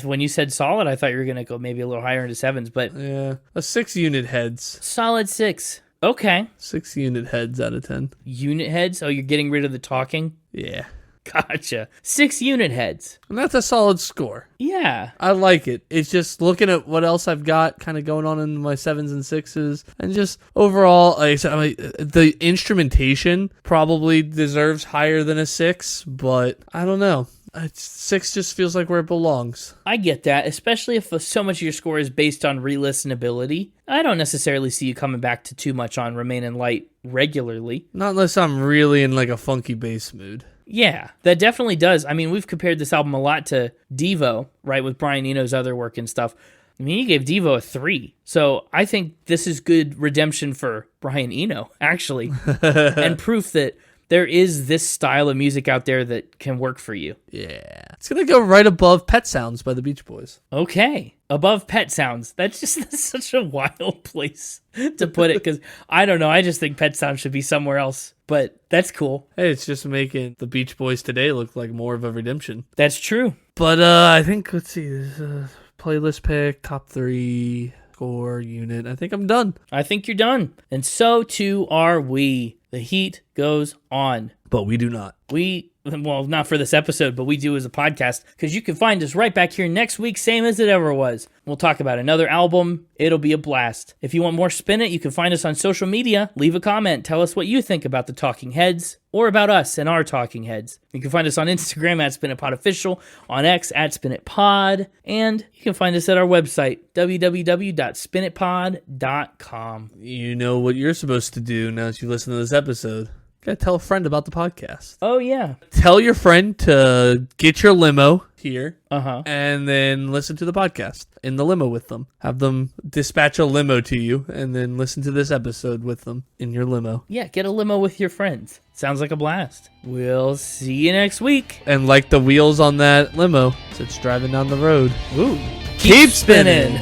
When you said solid, I thought you were going to go maybe a little higher into 7s, but... Yeah, a 6 unit heads. Solid 6. Okay. 6 unit heads out of 10. Unit heads? Oh, you're getting rid of the talking? Yeah. Gotcha. 6 unit heads. And that's a solid score. Yeah. I like it. It's just looking at what else I've got kind of going on in my 7s and 6s. And just overall, like I said, the instrumentation probably deserves higher than a 6, but I don't know. 6 just feels like where it belongs. I get that, especially if so much of your score is based on re-listenability. I don't necessarily see you coming back to too much on Remainin' Light regularly. Not unless I'm really in like a funky bass mood. Yeah, that definitely does. I mean, we've compared this album a lot to Devo, right, with Brian Eno's other work and stuff. I mean, he gave Devo a 3. So I think this is good redemption for Brian Eno, actually, and proof that there is this style of music out there that can work for you. Yeah. It's going to go right above Pet Sounds by the Beach Boys. Okay. Above Pet Sounds. That's such a wild place to put it, because I don't know. I just think Pet Sounds should be somewhere else, but that's cool. Hey, it's just making the Beach Boys today look like more of a redemption. That's true. But I think, let's see, there's playlist pick, top 3, score, unit. I think I'm done. I think you're done. And so too are we. The heat goes on. But we do not. Well, not for this episode, but we do as a podcast, because you can find us right back here next week, same as it ever was. We'll talk about another album. It'll be a blast. If you want more Spin It, you can find us on social media. Leave a comment. Tell us what you think about the Talking Heads, or about us and our Talking Heads. You can find us on Instagram at SpinItPodOfficial, on X at SpinItPod, and you can find us at our website, www.spinitpod.com. You know what you're supposed to do now that you listen to this episode. Gotta tell a friend about the podcast. Oh, yeah. Tell your friend to get your limo here, Uh-huh. and then listen to the podcast in the limo with them. Have them dispatch a limo to you, and then listen to this episode with them in your limo. Yeah, get a limo with your friends. Sounds like a blast. We'll see you next week. And like the wheels on that limo as it's driving down the road. Ooh. Keep spinning.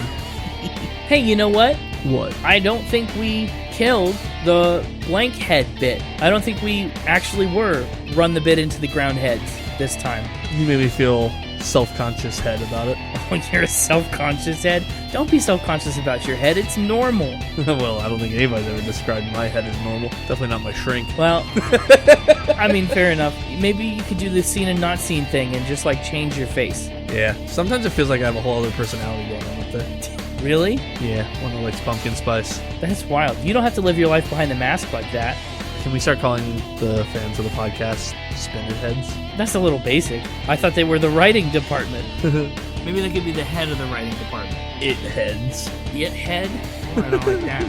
Hey, you know what? What? I don't think we killed the blank head bit. I don't think we actually were run the bit into the ground heads this time. You made me feel self-conscious head about it. When you're a self-conscious head, don't be self-conscious about your head. It's normal. Well, I don't think anybody's ever described my head as normal. Definitely not my shrink. Well, I mean, fair enough. Maybe you could do the seen and not seen thing and just like change your face. Yeah. Sometimes it feels like I have a whole other personality going on up there. Really? Yeah, one that likes pumpkin spice. That's wild. You don't have to live your life behind the mask like that. Can we start calling the fans of the podcast Spinner Heads? That's a little basic. I thought they were the writing department. Maybe they could be the head of the writing department. It heads. It head? Oh, I don't like that.